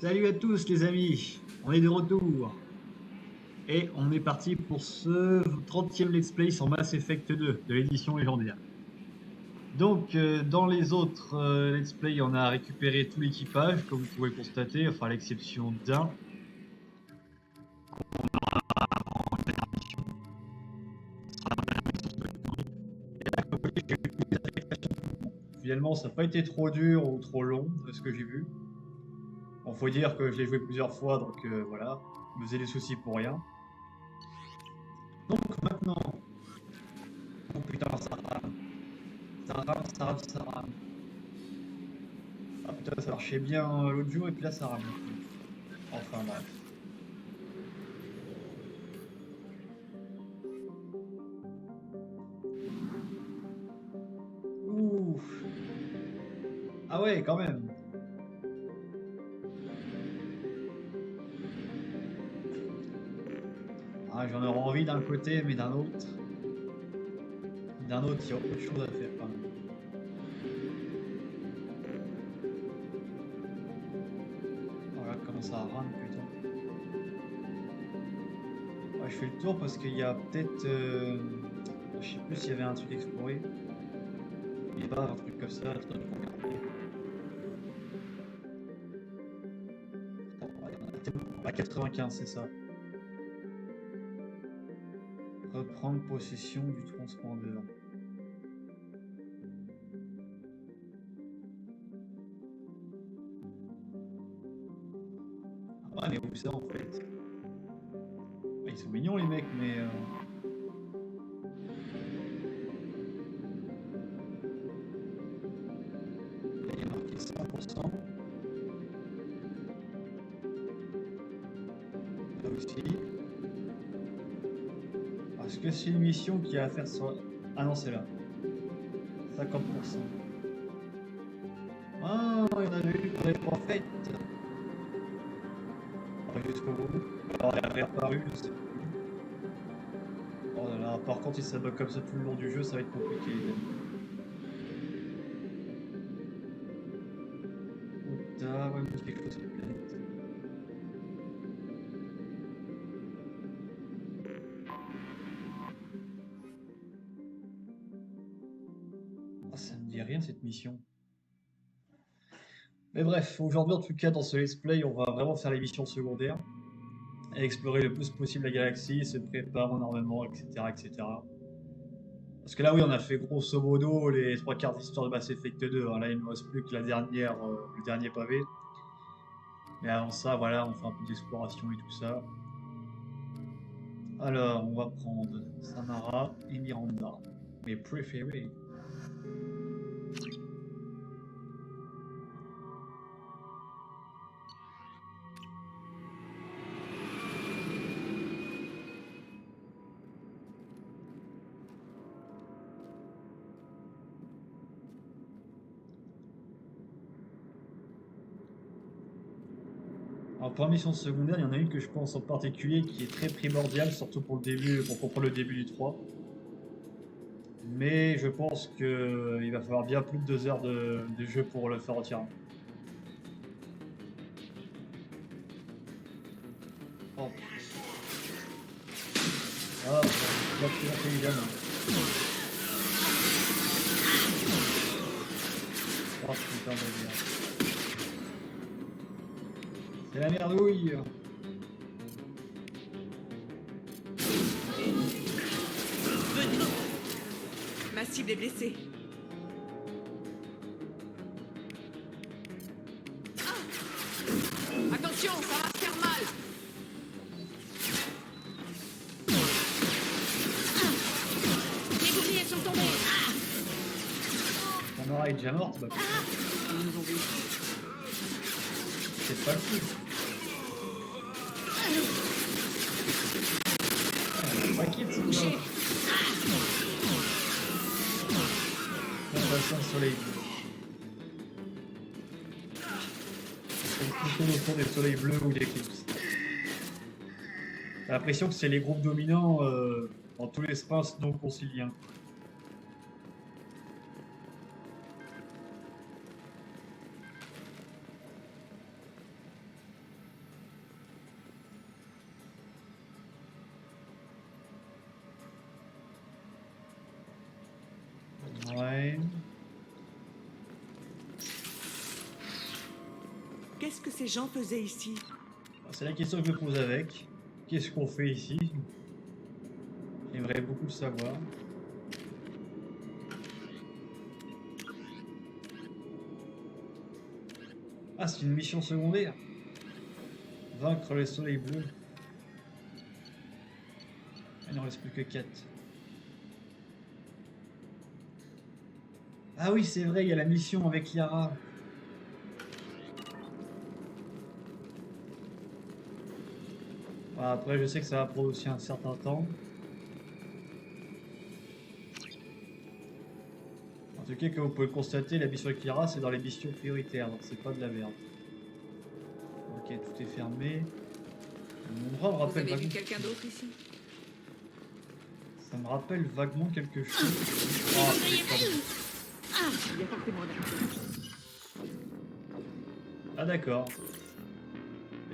Salut à tous les amis, on est de retour et on est parti pour ce 30e Let's Play sur Mass Effect 2 de l'édition légendaire. Donc dans les autres Let's Play, on a récupéré tout l'équipage comme vous pouvez le constater, enfin à l'exception d'un. Finalement ça n'a pas été trop dur ou trop long de ce que j'ai vu. Bon, faut dire que je l'ai joué plusieurs fois donc voilà, je me faisais des soucis pour rien. Donc maintenant, oh putain ça rame, ça rame, ça rame, ça rame. Ah putain, ça marchait bien l'autre jour et puis là ça rame. Enfin bref. Ouh. Ah ouais, quand même. Ah, j'en aurais envie d'un côté, mais d'un autre, il y a autre chose à faire quand même. Voilà comment ça rame, putain. Ouais, je fais le tour parce qu'il y a peut-être, je sais plus s'il y avait un truc exploré. Il y a pas un truc comme ça, un truc pour regarder. À 95, c'est ça. Reprendre possession du transpondeur. Ah ouais, mais où ça en fait? Ouais, ils sont mignons les mecs, mais il y a marqué 100%. Là aussi. Est-ce que c'est une mission qui a à faire sur... Ah non, c'est là. 50%. Ah, il y en avait une qu'on n'avait pas faite. Pas jusqu'au bout. Alors elle a réapparu, je sais plus. Oh là là, par contre, si ça bug comme ça tout le long du jeu, ça va être compliqué, les amis. Putain, ouais, il me dit quelque chose cette planète. Ah, ça me dit rien cette mission. Mais bref, aujourd'hui, en tout cas, dans ce let's play, on va vraiment faire les missions secondaires et explorer le plus possible la galaxie, se préparer en armement, etc., etc. Parce que là, oui, on a fait grosso modo les trois quarts d'histoire de Mass Effect 2. Hein. Là, il ne me reste plus que la dernière, le dernier pavé. Mais avant ça, voilà, on fait un peu d'exploration et tout ça. Alors, on va prendre Samara et Miranda. Mes préférés. Alors, pour la mission secondaire, il y en a une que je pense en particulier qui est très primordiale, surtout pour le début, pour comprendre le début du 3. Mais je pense qu'il va falloir bien plus de 2 heures de jeu pour le faire entièrement. Oh, ah, là, je suis intelligent. Oh putain de merde. C'est la merdouille. Ma cible est blessée. Attention, ça va se faire mal. Les boucliers sont tombés. Samara est déjà morte, bah, Ils nous ont vus. c'est pas le coup. Ah, pas quitte, c'est Touché. quoi. Constellation de soleil bleu. C'est plutôt autour des soleils bleus ou d'éclipses. T'as l'impression que c'est les groupes dominants dans tous les espaces non conciliens. Qu'est-ce que ces gens faisaient ici? C'est la question que je me pose avec. Qu'est-ce qu'on fait ici? J'aimerais beaucoup le savoir. Ah, c'est une mission secondaire. Vaincre les soleils bleus. Ah, il n'en reste plus que 4. Ah oui, c'est vrai, il y a la mission avec Yara. Ah, après, je sais que ça va prendre aussi un certain temps. En tout cas, comme vous pouvez le constater, la mission avec Yara, c'est dans les missions prioritaires, donc c'est pas de la merde. Ok, tout est fermé. Mon bras me Vous rappelle avez vu vaguement... quelqu'un d'autre ici? Ça me rappelle vaguement quelque chose. Ah, pardon. Il y a forcément un accident. Ah, d'accord.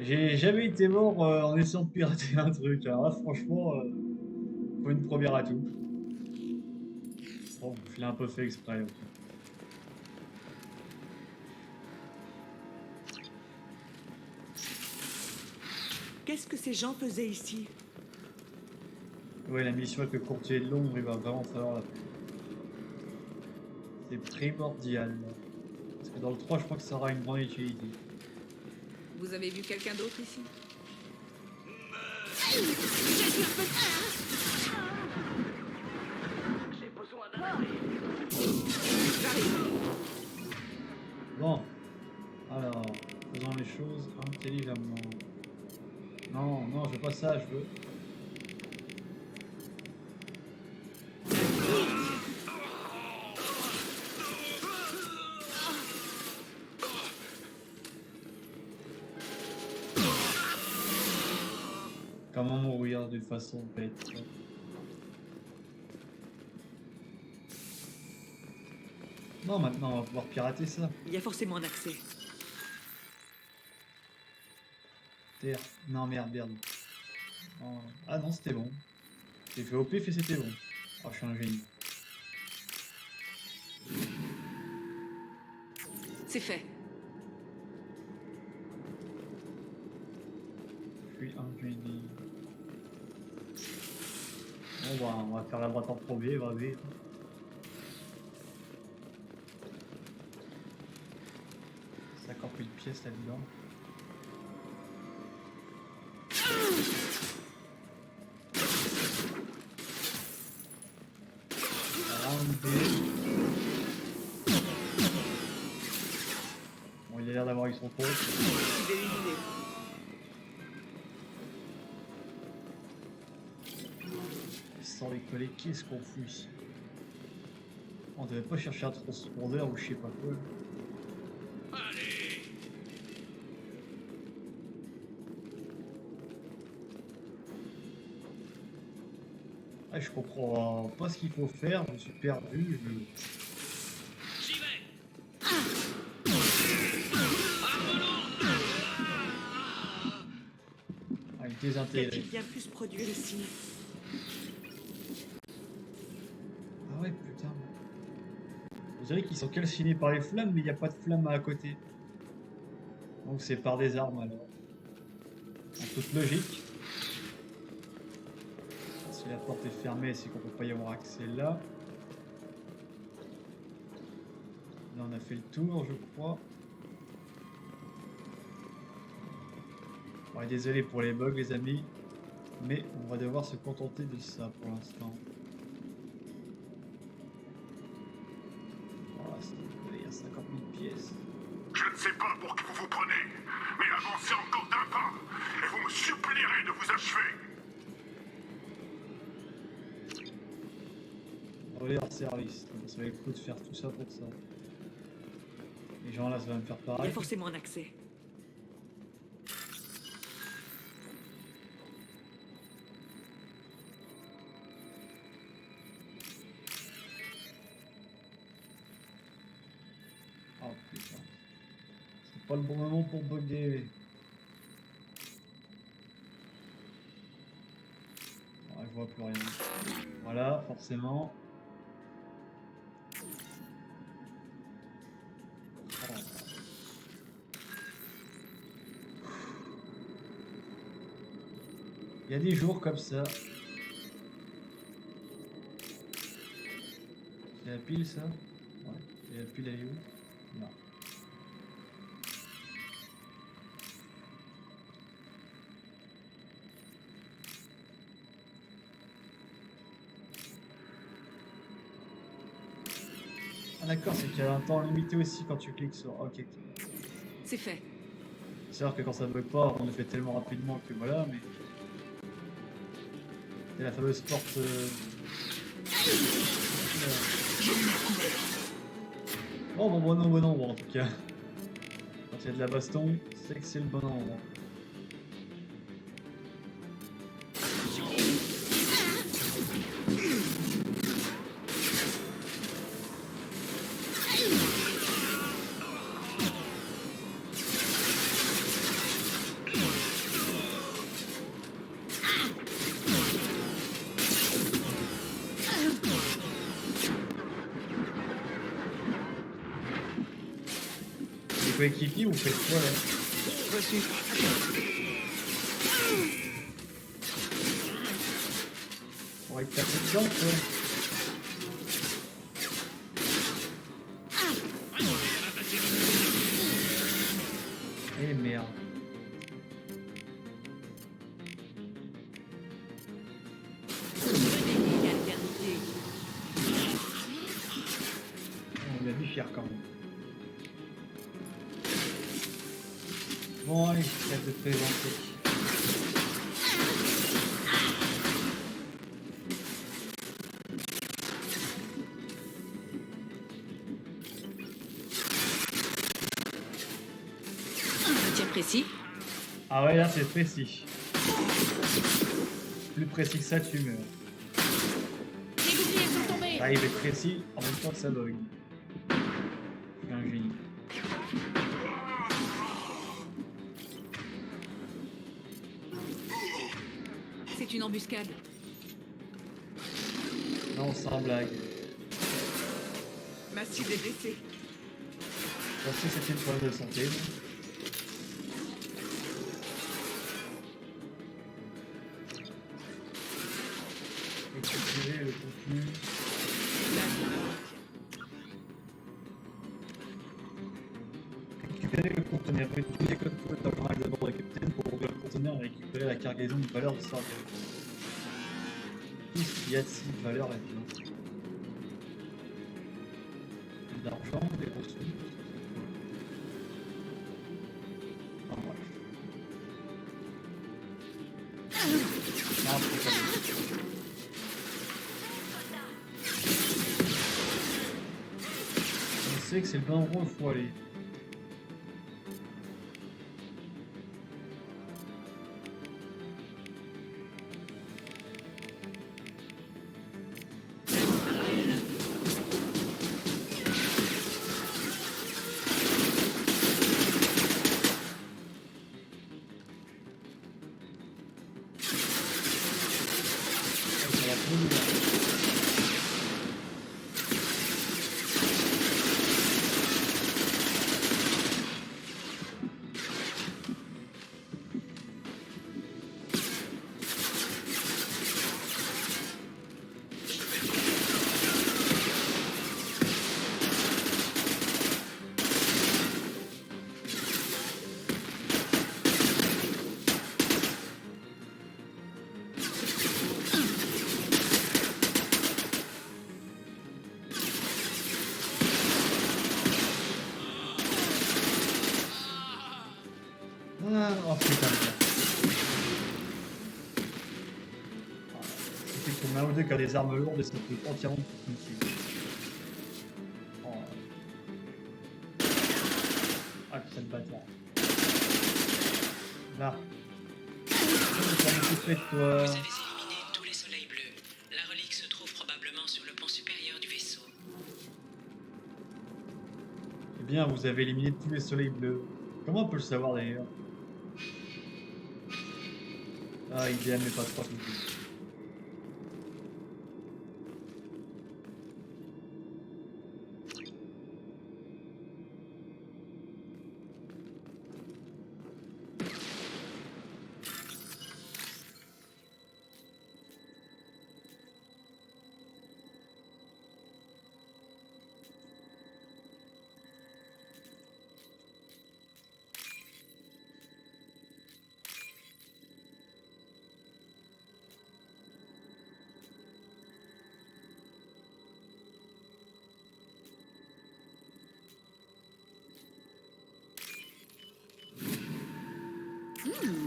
J'ai jamais été mort en essayant de pirater un truc. Alors là, franchement, faut une première à tout. Bon, je l'ai un peu fait exprès. Ok. Qu'est-ce que ces gens faisaient ici? Ouais, la mission avec le courtier de l'ombre, il va vraiment falloir la faire. C'est primordial. Parce que dans le 3, je crois que ça aura une grande utilité. Vous avez vu quelqu'un d'autre ici? Bon, alors, faisons les choses intelligemment. Non, non, je veux pas ça, je veux... Comment mourir d'une façon bête. Non, maintenant, on va pouvoir pirater ça. Il y a forcément un accès. Terre. Non, merde, merde. Oh. Ah non, c'était bon. J'ai fait au pif et c'était bon. Oh, je suis un génie. C'est fait. Je suis un génie. Bon, bah, on va faire la droite en premier, vas-y. 50 000 pièces là-dedans. Round B. Bon, il a l'air d'avoir eu son compte. J'ai éliminé. Sans décoller, qu'est-ce qu'on fout ici? On devait pas chercher un transpondeur ou je sais pas quoi. Ah, je comprends pas ce qu'il faut faire, je suis perdu. J'y vais. Ah, il est Qu'a-t-il désintégré. bien pu se produire ici? Ah ouais, putain. Vous savez qu'ils sont calcinés par les flammes, mais il n'y a pas de flammes à côté. Donc c'est par des armes alors. En toute logique. Si la porte est fermée, c'est qu'on peut pas y avoir accès là. Là on a fait le tour, je crois. Ouais, désolé pour les bugs les amis. Mais on va devoir se contenter de ça pour l'instant. Voilà, il y a 50 000 pièces. Je ne sais pas pour qui vous vous prenez, mais avancez encore d'un pas, et vous me supplierez de vous achever. On va aller hors service. Donc, ça va être le coup de faire tout ça pour ça. Les gens là, ça va me faire Il y a pareil. forcément un accès. Oh putain. C'est pas le bon moment pour bugger. Ouais, je vois plus rien. Voilà, forcément. Oh. Il y a des jours comme ça. C'est la pile ça? Ouais. Et la pile elle est où? Non. Ah d'accord, c'est qu'il y a un temps limité aussi quand tu cliques sur... Ok. C'est fait. C'est vrai que quand ça bug pas, on le fait tellement rapidement que voilà, mais... C'est la fameuse porte... Oh bon endroit en tout cas. Quand il y a de la baston, c'est que c'est le bon endroit. Les coéquipiers, vous faites quoi là? Reçu. On va être taper dedans quoi. Eh merde. Alternité. On a du fier quand même. Bon allez, j'arrête de te présenter. Un tir précis. Ah ouais là c'est précis. Plus précis que ça tu meurs. Les boucliers sont tombés. Ah il va être précis en même temps que ça bug. Je suis un génie. C'est une embuscade. Non sans blague. Ma cible est blessée. Je pensais que c'était une problème de santé. Récupérer le contenu. Là, je me Récupérer le conteneur. Utilisez les codes codes dans le d'abord de capitaine pour ouvrir le conteneur et récupérer la cargaison de valeur du sargal. Qu'est-ce qu'il y a de si valeur là-dedans? De l'argent, des ressources. Enfin bref. Non, c'est pas bon. On sait que c'est le bon endroit où il faut aller. Ça va trop loin. Ah, oh putain de merde. C'était pour un ou deux qui a des armes lourdes et ça peut entièrement inutile. Oh. Ah, putain de bâtard. Là. Ça me tout fait de toi. Vous avez éliminé tous les soleils bleus. La relique se trouve probablement sur le pont supérieur du vaisseau. Eh bien, vous avez éliminé tous les soleils bleus. Comment on peut le savoir d'ailleurs? Ah, idéal, mais pas trop tout de suite.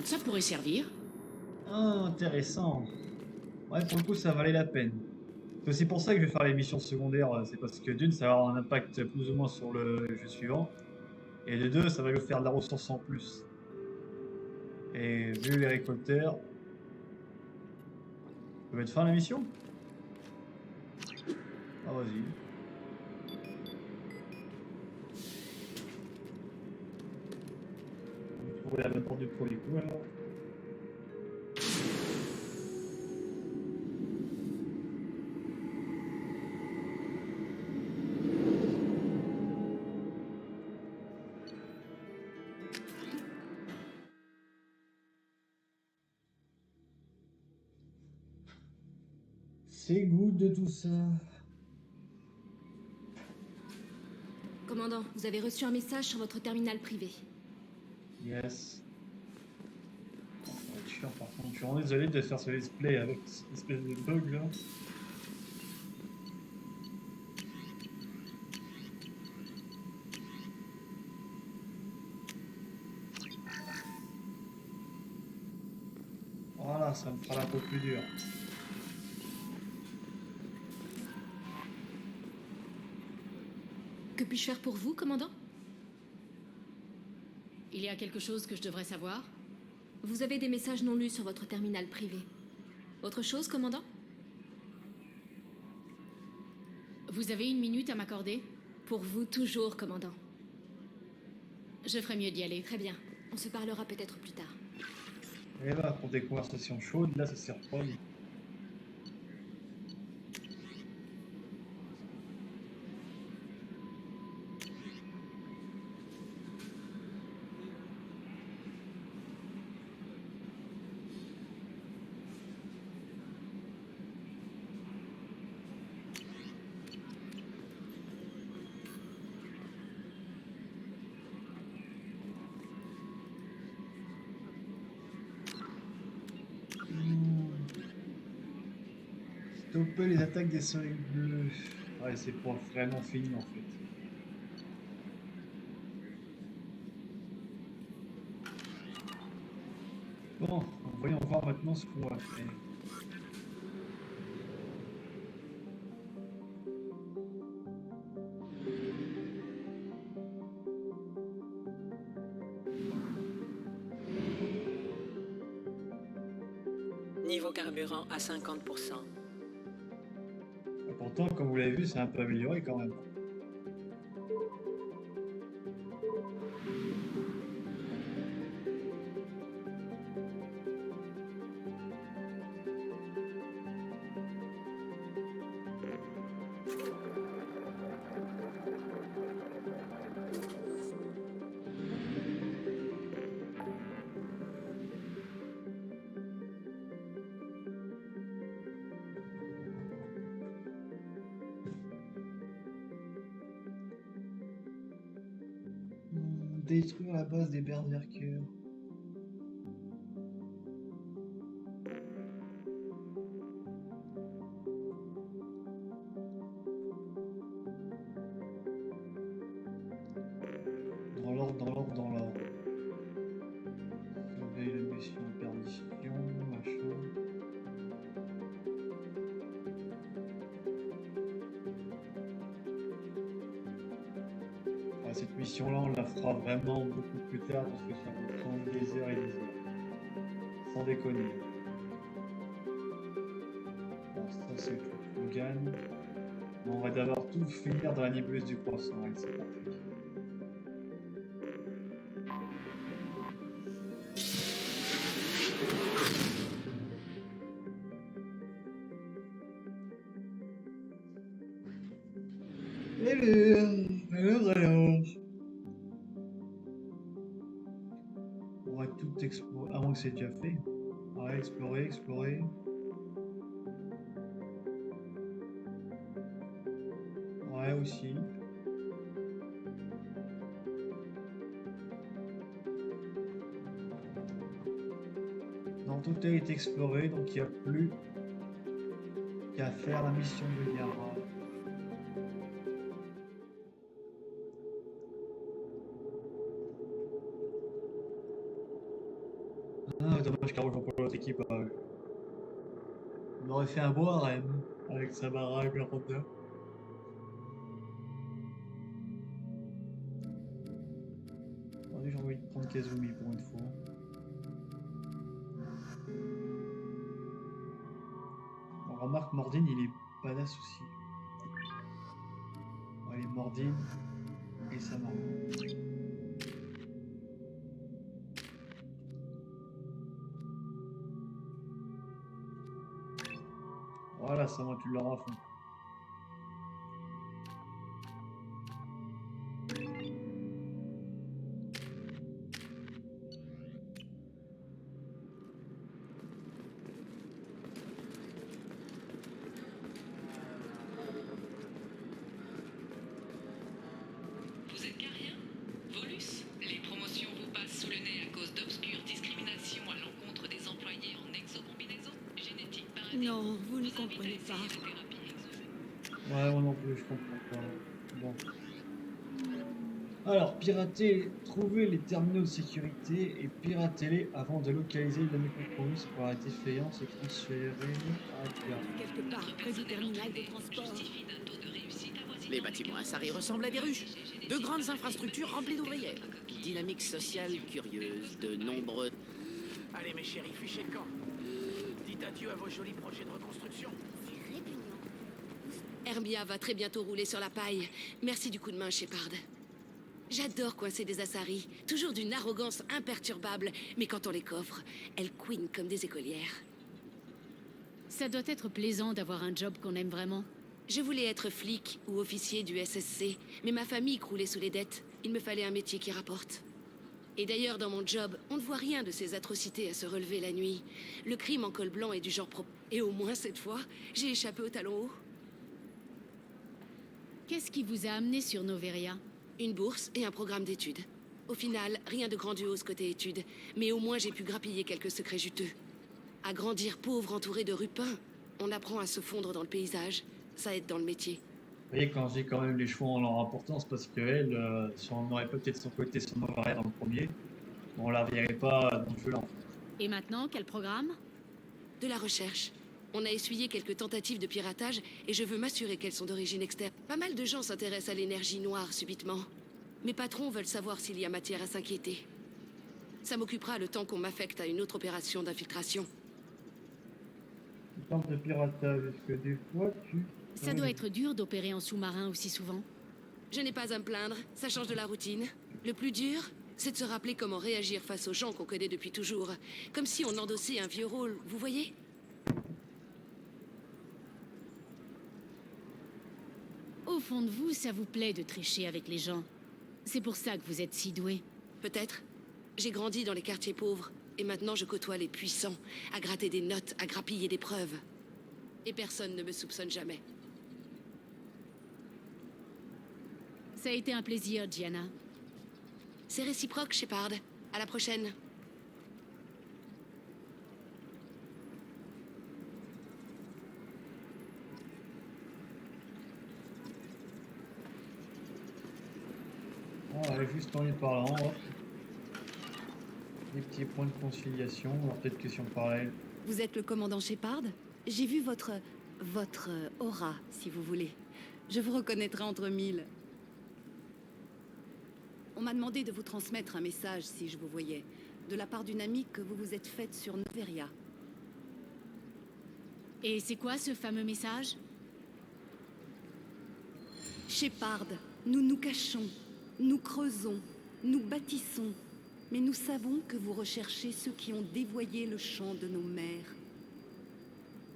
Ça pourrait servir. Ah, intéressant. Ouais, pour le coup, ça valait la peine. C'est aussi pour ça que je vais faire les missions secondaires. C'est parce que d'une, ça va avoir un impact plus ou moins sur le jeu suivant. Et de deux, ça va lui faire de la ressource en plus. Et vu les récolteurs, ça va être fin la mission? Ah, vas-y. On va trouver la bonne porte du premier coup alors. C'est good de tout ça. Commandant, vous avez reçu un message sur votre terminal privé. Yes. Ça va être chiant par contre. Je suis vraiment désolé de faire ce display avec cette espèce de bug là. Voilà, ça me fera la peau plus dure. Que puis-je faire pour vous, commandant? Il y a quelque chose que je devrais savoir? Vous avez des messages non lus sur votre terminal privé. Autre chose, commandant? Vous avez une minute à m'accorder? Pour vous, toujours, commandant. Je ferais mieux d'y aller. Très bien. On se parlera peut-être plus tard. Et là, pour des conversations chaudes, là, ça sert pas. Stopper les attaques des soleils bleus. Ouais, c'est pour vraiment fini en fait. Bon, voyons voir maintenant ce qu'on va faire. Niveau carburant à 50%. Et pourtant, comme vous l'avez vu, c'est un peu amélioré quand même. Détruire la base des berserkers. Dans l'ordre, dans l'ordre, dans l'ordre. Surveille la mission de perdition, machin. Ah, cette mission-là, on la fera vraiment beaucoup plus tard parce que ça va prendre des heures et des heures. Sans déconner. Bon, ça c'est le truc qu'on gagne. On va d'abord tout finir dans la nébuleuse du croissant. Allez, c'est parti. Alors. On va tout explorer, avant que c'est déjà fait. Ouais, explorer, explorer. Ouais, aussi. Non, tout a été exploré, donc il n'y a plus qu'à faire la mission de Yara. Ah, dommage qu'à rejoint pour l'autre équipe. On aurait fait un beau harem avec Samara et Miranda. Attendez, j'ai envie de prendre Kazumi pour une fois. On remarque Mordine, il est badass aussi. Allez, Mordine et Samara. Voilà, Samara, tu l'auras à fond. Vous êtes carien? Volus? Les promotions vous passent sous le nez à cause d'obscures discriminations à l'encontre des employés en exocombinaison génétique paradigme. Non, vous ne Vous invite à comprenez essayer pas. la thérapie exogène. Ouais, moi non plus, je comprends pas. Bon. Alors, pirater, trouver les terminaux de sécurité et piratez-les avant de localiser l'ennemi compromis pour arrêter défaillance et transférer à Pierre. Quelque part, près du terminal de transport. Justifie d'un taux de réussite avoisinant. Les bâtiments Assari ressemblent à des ruches. De grandes infrastructures remplies d'ouvrières. Dynamique sociale curieuse, de nombreux... Allez, mes chéris, fichez le camp. Dites adieu à vos jolis projets de reconstruction. C'est répugnant. Hermia va très bientôt rouler sur la paille. Merci du coup de main, Shepard. J'adore coincer des Asari, toujours d'une arrogance imperturbable, mais quand on les coffre, elles couinent comme des écolières. Ça doit être plaisant d'avoir un job qu'on aime vraiment. Je voulais être flic ou officier du SSC, mais ma famille croulait sous les dettes. Il me fallait un métier qui rapporte. Et d'ailleurs, dans mon job, on ne voit rien de ces atrocités à se relever la nuit. Le crime en col blanc est du genre propre. Et au moins cette fois, j'ai échappé au talon haut. Qu'est-ce qui vous a amené sur Noveria? Une bourse et un programme d'études. Au final, rien de grandiose côté études, mais au moins j'ai pu grappiller quelques secrets juteux. À grandir pauvre entouré de rupins, on apprend à se fondre dans le paysage. Ça aide dans le métier. Vous voyez, quand je dis quand même les chevaux ont leur importance, parce qu'elle, si on n'aurait pas peut-être son côté son arrière dans le premier, on la verrait pas dans le jeu là. Et maintenant, quel programme? De la recherche. On a essuyé quelques tentatives de piratage et je veux m'assurer qu'elles sont d'origine externe. Pas mal de gens s'intéressent à l'énergie noire subitement. Mes patrons veulent savoir s'il y a matière à s'inquiéter. Ça m'occupera le temps qu'on m'affecte à une autre opération d'infiltration. Tu parles de piratage, est-ce que des fois tu... Ça doit être dur d'opérer en sous-marin aussi souvent. Je n'ai pas à me plaindre, ça change de la routine. Le plus dur, c'est de se rappeler comment réagir face aux gens qu'on connaît depuis toujours. Comme si on endossait un vieux rôle, vous voyez? Au fond de vous, ça vous plaît de tricher avec les gens. C'est pour ça que vous êtes si doué. Peut-être. J'ai grandi dans les quartiers pauvres, et maintenant je côtoie les puissants, à gratter des notes, à grappiller des preuves. Et personne ne me soupçonne jamais. Ça a été un plaisir, Gianna. C'est réciproque, Shepard. À la prochaine. On avait juste envie de parler hop. Des petits points de conciliation, alors peut-être que si on parlait... Vous êtes le commandant Shepard? J'ai vu votre aura, si vous voulez. Je vous reconnaîtrai entre mille. On m'a demandé de vous transmettre un message si je vous voyais, de la part d'une amie que vous vous êtes faite sur Noveria. Et c'est quoi ce fameux message? Shepard, nous nous cachons, nous creusons, nous bâtissons, mais nous savons que vous recherchez ceux qui ont dévoyé le champ de nos mères.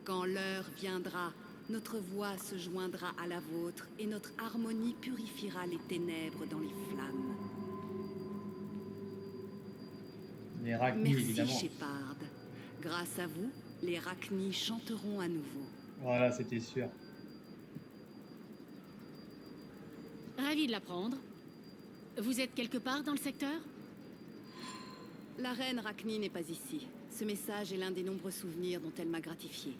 Quand l'heure viendra, notre voix se joindra à la vôtre et notre harmonie purifiera les ténèbres dans les flammes. Les Rachni, Merci, évidemment. Shepard. Grâce à vous, les Rachni chanteront à nouveau. Voilà, c'était sûr. Ravi de l'apprendre. Vous êtes quelque part dans le secteur? La reine Rachni n'est pas ici. Ce message est l'un des nombreux souvenirs dont elle m'a gratifié.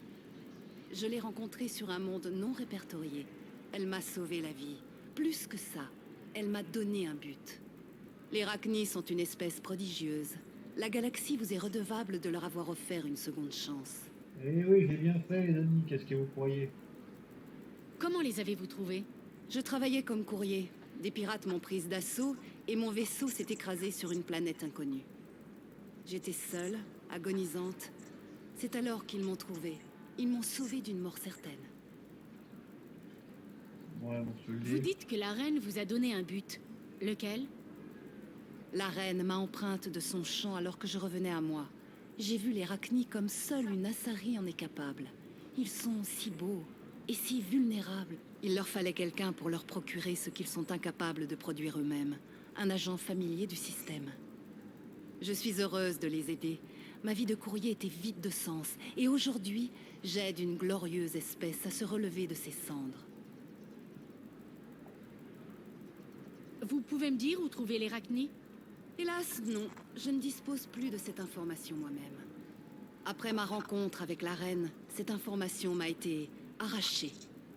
Je l'ai rencontrée sur un monde non répertorié. Elle m'a sauvé la vie. Plus que ça, elle m'a donné un but. Les Rachni sont une espèce prodigieuse. La galaxie vous est redevable de leur avoir offert une seconde chance. Eh oui, j'ai bien fait, les amis, qu'est-ce que vous croyez? Comment les avez-vous trouvés? Je travaillais comme courrier. Des pirates m'ont prise d'assaut et mon vaisseau s'est écrasé sur une planète inconnue. J'étais seule, agonisante. C'est alors qu'ils m'ont trouvée. Ils m'ont sauvée d'une mort certaine. Ouais, bon, je Vous l'ai. dites que la reine vous a donné un but. Lequel? La reine m'a empreinte de son chant alors que je revenais à moi. J'ai vu les Rachni comme seule une Asari en est capable. Ils sont si beaux et si vulnérables. Il leur fallait quelqu'un pour leur procurer ce qu'ils sont incapables de produire eux-mêmes. Un agent familier du système. Je suis heureuse de les aider. Ma vie de courrier était vide de sens. Et aujourd'hui, j'aide une glorieuse espèce à se relever de ses cendres. Vous pouvez me dire où trouver les Rachni? Hélas, non. Je ne dispose plus de cette information moi-même. Après ma rencontre avec la reine, cette information m'a été arrachée.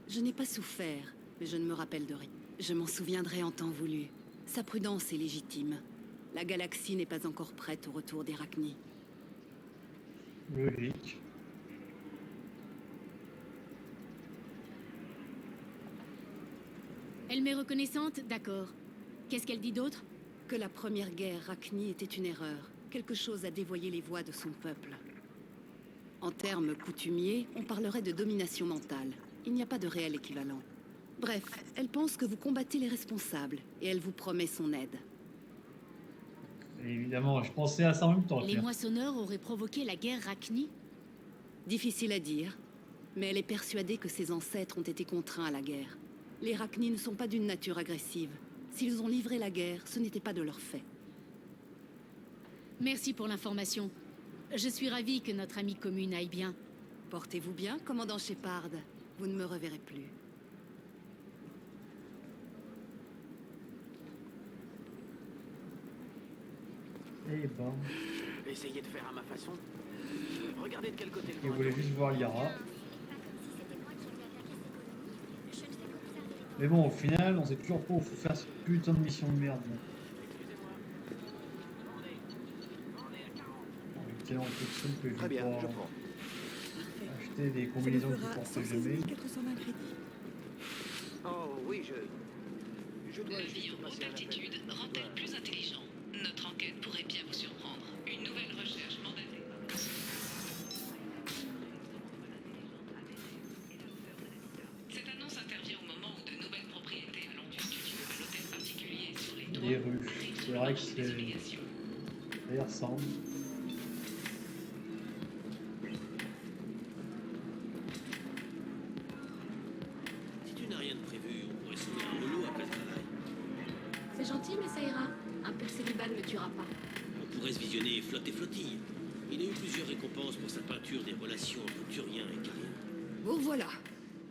Je n'ai pas souffert, mais je ne me rappelle de rien. Je m'en souviendrai en temps voulu. Sa prudence est légitime. La galaxie n'est pas encore prête au retour des Rachni. Logique. Elle m'est reconnaissante, d'accord. Qu'est-ce qu'elle dit d'autre? Que la première guerre Rachni était une erreur. Quelque chose a dévoyé les voix de son peuple. En termes coutumiers, on parlerait de domination mentale. Il n'y a pas de réel équivalent. Bref, elle pense que vous combattez les responsables, et elle vous promet son aide. Et évidemment, je pensais à ça en même temps. Les tiens. moissonneurs auraient provoqué la guerre Rachni? Difficile à dire, mais elle est persuadée que ses ancêtres ont été contraints à la guerre. Les Rachni ne sont pas d'une nature agressive. S'ils ont livré la guerre, ce n'était pas de leur fait. Merci pour l'information. Je suis ravie que notre amie commune aille bien. Portez-vous bien, commandant Shepard. Vous ne me reverrez plus. Eh ben, Essayez de faire à ma façon. Regardez de quel côté le il vent voulait tourne. juste voir Lyra. Mais bon, au final, on sait toujours pas où faut faire cette putain de mission de merde. Excusez-moi. On est à 40. On est tellement peu de sous que je Très vais bien, pas je prends. acheter des combinaisons qui portent jamais. 420 crédits. Oh oui, je dois La vie juste en passer haute un appel. altitude rend-elle plus intelligent? Notre enquête pourrait bien vous surprendre. Une nouvelle recherche mandatée. Cette annonce intervient au moment où de nouvelles propriétés allant du studio à l'hôtel particulier sur les toits Des rues. C'est vrai que des c'est. obligations. Ça y ressemble. Si tu n'as rien de prévu, on pourrait soulever un boulot après le travail. C'est gentil, mais ça ira. Un percélibat ne le tuera pas. On pourrait se visionner Flotte et Flottille. Il a eu plusieurs récompenses pour sa peinture des relations entre Turiens et Cariens. Vous voilà.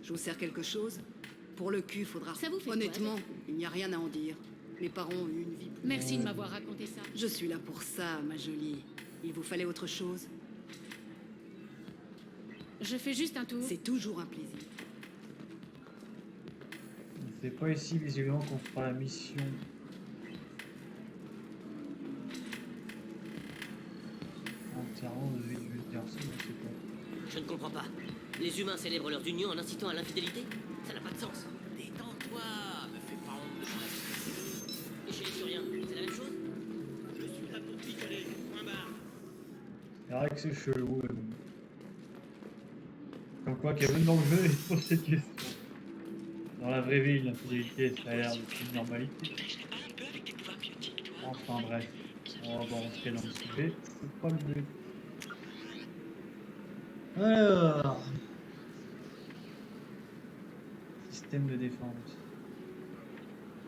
Je vous sers quelque chose? Pour le cul, faudra... Ça vous fait quoi, Honnêtement, il n'y a rien à en dire. Mes parents ont eu une vie... Merci de m'avoir raconté ça. Je suis là pour ça, ma jolie. Il vous fallait autre chose? Je fais juste un tour. C'est toujours un plaisir. C'est pas ici visiblement qu'on fera la mission. Enterrement de vie du garçon, je sais pas. Je ne comprends pas. Les humains célèbrent leur union en incitant à l'infidélité? Ça n'a pas de sens. Détends-toi, me fais pas honte de mon avis. Et chez les Turiens, c'est la même chose? Je suis là pour picoler, point barre. C'est vrai que c'est chelou. Comme quoi, Kevin dans le jeu, il se pose cette question. Dans la vraie vie, l'infidélité, ça a l'air d'une normalité. Tu ne tricherais pas un peu avec tes pouvoirs biotiques, toi? Enfin bref, on va rentrer dans le sujet, c'est pas le but. Alors... Système de défense.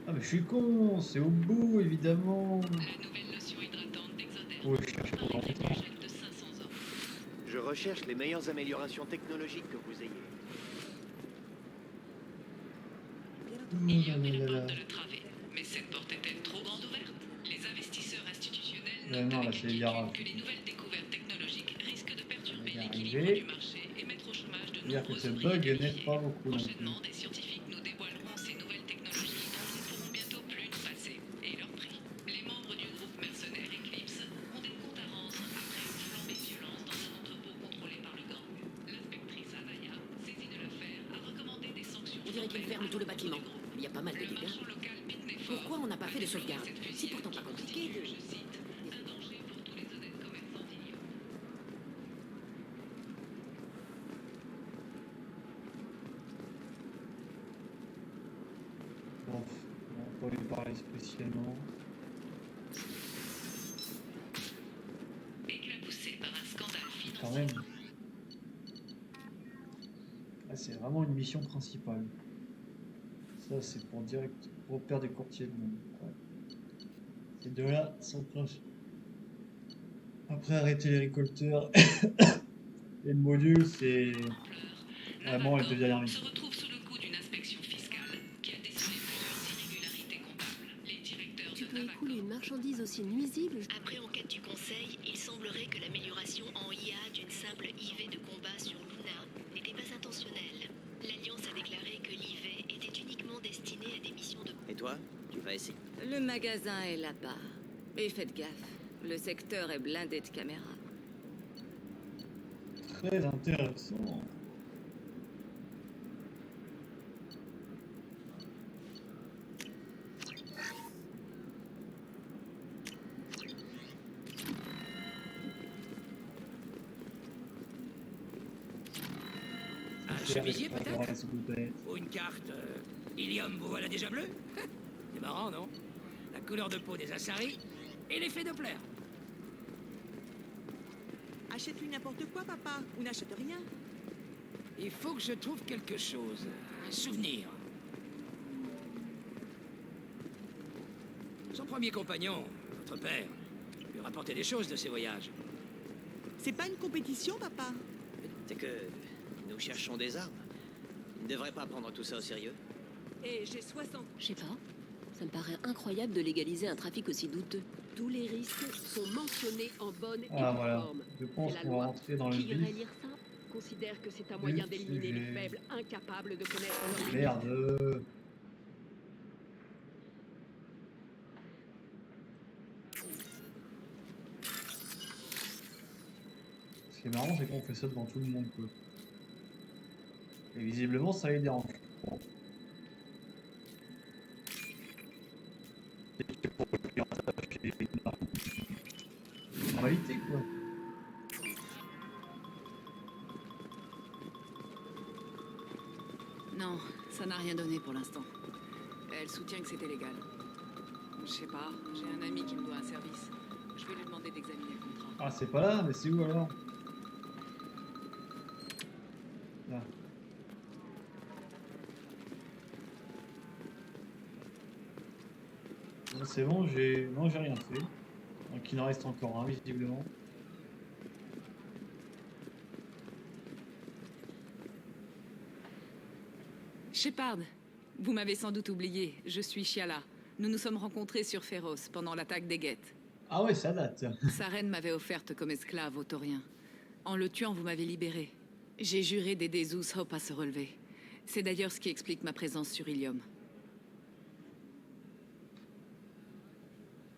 Ah mais je suis con, c'est au bout évidemment. La nouvelle lotion hydratante d'Exoderm. Oh, je cherche pas Avec longtemps. un gel de 500 hommes. Je recherche les meilleures améliorations technologiques que vous ayez. Il y a eu une porte de le traver. Mais cette porte est-elle trop grande ouverte? Les investisseurs institutionnels Ouais, notent non, là, avec c'est Lyra. inquiétude que les nouvelles découvertes technologiques risquent de perturber On va y l'équilibre arriver. du marché et mettre au chômage de C'est-à-dire que nombreux ce ouvriers bug qualifiés. n'aide pas beaucoup non plus. Prochainement, des scientifiques nous dévoileront ces nouvelles technologies dont nous ne pourrons bientôt plus nous passer et leur prix. Les membres du groupe mercenaire Eclipse ont des comptes à faudrait qu'il ferme tout le bâtiment. Il y a pas mal de dégâts. Pourquoi on n'a pas fait de sauvegarde? C'est pourtant pas compliqué de... Bon, on va pas lui parler spécialement. Éclaboussé par un scandale financier. Quand même. Là, c'est vraiment une mission principale. Ça, c'est pour direct repère des courtiers de monde. Ouais. Ces deux-là sont proches. Après, arrêter les récolteurs et le module, c'est vraiment les deux dernières Se missions. retrouve sous le coup d'une inspection fiscale qui a décelé plusieurs irrégularités comptables. Les directeurs Tu de peux Tabaco écouler une marchandise aussi nuisible? Après enquête du Conseil, il semblerait que l'amélioration en IA d'une simple IV de combat sur Luna n'était pas intentionnelle. L'Alliance a déclaré que l'IV était uniquement destinée à des missions de... Et toi, tu vas essayer? Le magasin est là-bas. Et faites gaffe, le secteur est blindé de caméras. Très intéressant. Un chemisier peut-être? Ouais, s'il vous plaît. Ou une carte Ilium, vous voilà déjà bleu? C'est marrant, non? La couleur de peau des Asari et l'effet Doppler. Achète lui n'importe quoi, papa, ou n'achète rien. Il faut que je trouve quelque chose. Un souvenir. Son premier compagnon, votre père, lui rapportait des choses de ses voyages. C'est pas une compétition, papa. C'est que nous cherchons des armes. Il ne devrait pas prendre tout ça au sérieux. Et j'ai 60. Je sais pas. Ça me paraît incroyable de légaliser un trafic aussi douteux. Tous les risques sont mentionnés en bonne et Ah due voilà, forme. je pense Et la qu'on va loi, rentrer dans le qui vif. irait lire ça, considère que c'est un moyen d'éliminer les sujet. faibles incapables de connaître leur limite. Merde. Ce qui est marrant, c'est qu'on fait ça devant tout le monde, quoi. Et visiblement, ça les dérange. Bon. En réalité, quoi. Non, ça n'a rien donné pour l'instant. Elle soutient que c'était légal. Je sais pas, j'ai un ami qui me doit un service. Je vais lui demander d'examiner le contrat. Ah, c'est pas là, mais c'est où alors? Là. Bon, c'est bon, j'ai... Non, j'ai rien fait. Donc il en reste encore un, visiblement. Shepard, vous m'avez sans doute oublié. Je suis Shiala. Nous nous sommes rencontrés sur Féros pendant l'attaque des Geth. Ah ouais, ça date. Sa reine m'avait offerte comme esclave aux Tauriens. En le tuant, vous m'avez libéré. J'ai juré d'aider Zeus Hope à se relever. C'est d'ailleurs ce qui explique ma présence sur Ilium.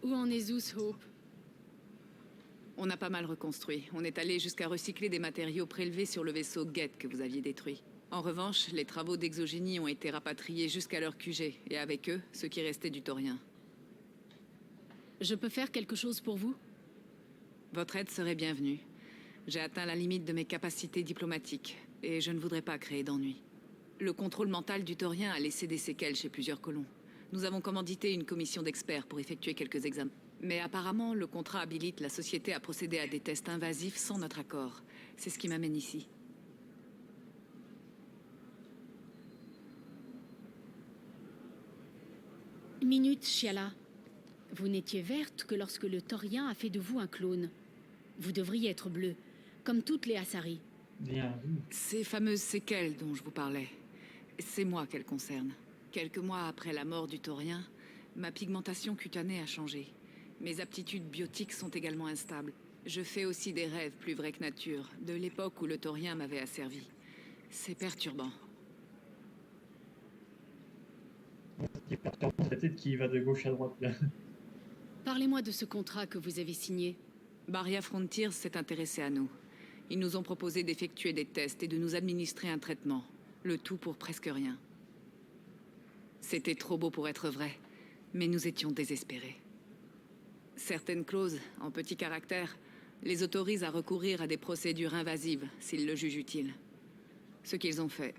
Où en est Zeus Hope? On a pas mal reconstruit. On est allé jusqu'à recycler des matériaux prélevés sur le vaisseau Geth que vous aviez détruit. En revanche, les travaux d'exogénie ont été rapatriés jusqu'à leur QG, et avec eux, ce qui restait du Taurien. Je peux faire quelque chose pour vous? Votre aide serait bienvenue. J'ai atteint la limite de mes capacités diplomatiques, et je ne voudrais pas créer d'ennuis. Le contrôle mental du Taurien a laissé des séquelles chez plusieurs colons. Nous avons commandité une commission d'experts pour effectuer quelques examens. Mais apparemment, le contrat habilite la société à procéder à des tests invasifs sans notre accord. C'est ce qui m'amène ici. Minute, Shiala. Vous n'étiez verte que lorsque le Taurien a fait de vous un clone. Vous devriez être bleu, comme toutes les Asari. Bien vu. Ces fameuses séquelles dont je vous parlais, c'est moi qu'elles concernent. Quelques mois après la mort du Taurien, ma pigmentation cutanée a changé. Mes aptitudes biotiques sont également instables. Je fais aussi des rêves plus vrais que nature, de l'époque où le Taurien m'avait asservi. C'est perturbant. C'est perturbant, c'est la tête qui va de gauche à droite, là. Parlez-moi de ce contrat que vous avez signé. Barria Frontiers s'est intéressé à nous. Ils nous ont proposé d'effectuer des tests et de nous administrer un traitement. Le tout pour presque rien. C'était trop beau pour être vrai, mais nous étions désespérés. Certaines clauses, en petits caractères, les autorisent à recourir à des procédures invasives s'ils le jugent utile. Ce qu'ils ont fait.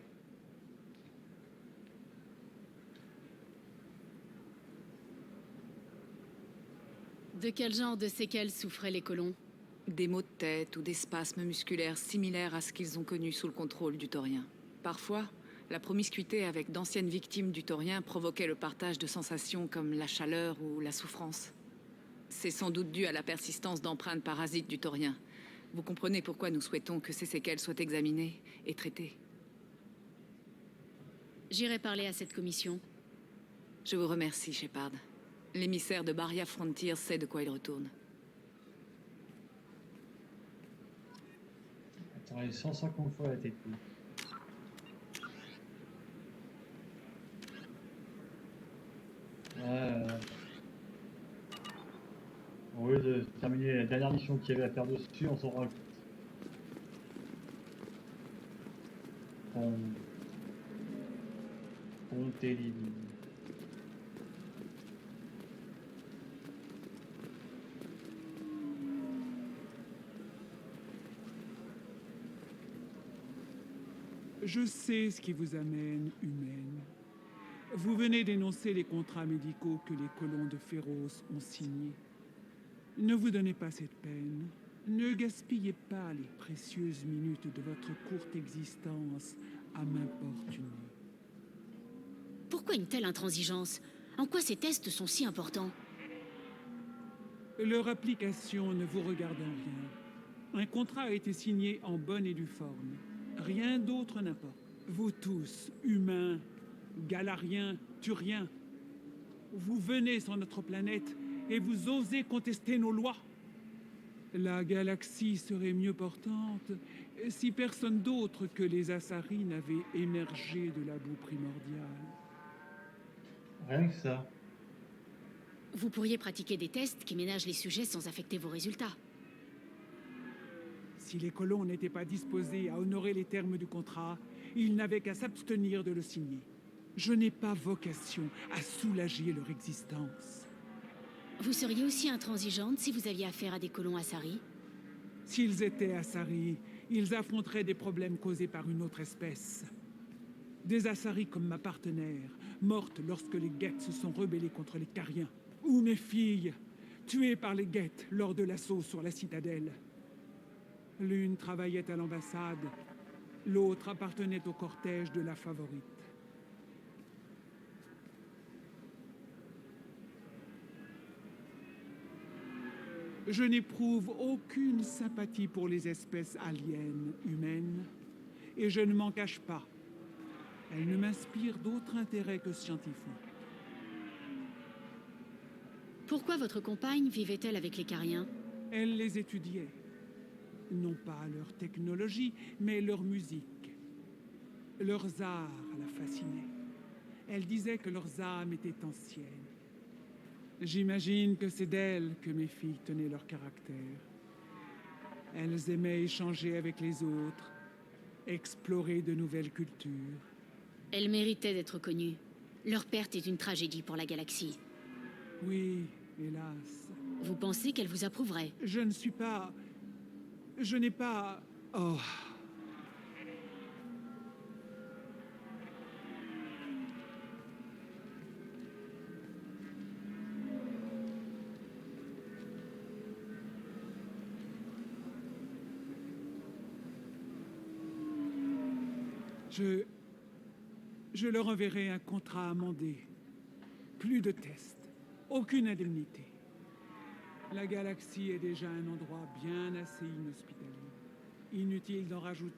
De quel genre de séquelles souffraient les colons? Des maux de tête ou des spasmes musculaires similaires à ce qu'ils ont connu sous le contrôle du taurien. Parfois, la promiscuité avec d'anciennes victimes du taurien provoquait le partage de sensations comme la chaleur ou la souffrance. C'est sans doute dû à la persistance d'empreintes parasites du taurien. Vous comprenez pourquoi nous souhaitons que ces séquelles soient examinées et traitées. J'irai parler à cette commission. Je vous remercie, Shepard. L'émissaire de Baria Frontier sait de quoi il retourne. Attends, il est 150 fois la tête. Au lieu de terminer la dernière mission qu'il y avait à faire dessus, on s'en rajoute. Comptez les lignes. Je sais ce qui vous amène, humaine. Vous venez d'énoncer les contrats médicaux que les colons de Féroce ont signés. Ne vous donnez pas cette peine. Ne gaspillez pas les précieuses minutes de votre courte existence à m'importuner. Pourquoi une telle intransigeance? En quoi ces tests sont si importants? Leur application ne vous regarde en rien. Un contrat a été signé en bonne et due forme. Rien d'autre n'importe. Vous tous, humains, galariens, turiens, vous venez sur notre planète et vous osez contester nos lois. La galaxie serait mieux portante si personne d'autre que les Asari n'avait émergé de la boue primordiale. Rien que ça. Vous pourriez pratiquer des tests qui ménagent les sujets sans affecter vos résultats. Si les colons n'étaient pas disposés à honorer les termes du contrat, ils n'avaient qu'à s'abstenir de le signer. Je n'ai pas vocation à soulager leur existence. Vous seriez aussi intransigeante si vous aviez affaire à des colons Asari? S'ils étaient Asari, ils affronteraient des problèmes causés par une autre espèce. Des Asari comme ma partenaire, morte lorsque les Geth se sont rebellés contre les Cariens. Ou mes filles, tuées par les Geth lors de l'assaut sur la citadelle. L'une travaillait à l'ambassade, l'autre appartenait au cortège de la favorite. Je n'éprouve aucune sympathie pour les espèces aliens humaines, et je ne m'en cache pas. Elles ne m'inspirent d'autre intérêt que scientifique. Pourquoi votre compagne vivait-elle avec les Cariens? Elle les étudiait. Non pas leur technologie, mais leur musique. Leurs arts la fascinaient. Elle disait que leurs âmes étaient anciennes. J'imagine que c'est d'elles que mes filles tenaient leur caractère. Elles aimaient échanger avec les autres, explorer de nouvelles cultures. Elles méritaient d'être connues. Leur perte est une tragédie pour la galaxie. Oui, hélas. Vous pensez qu'elle vous approuverait? Je ne suis pas... Je n'ai pas... Oh... Je leur enverrai un contrat amendé. Plus de tests. Aucune indemnité. La galaxie est déjà un endroit bien assez inhospitalier. Inutile d'en rajouter.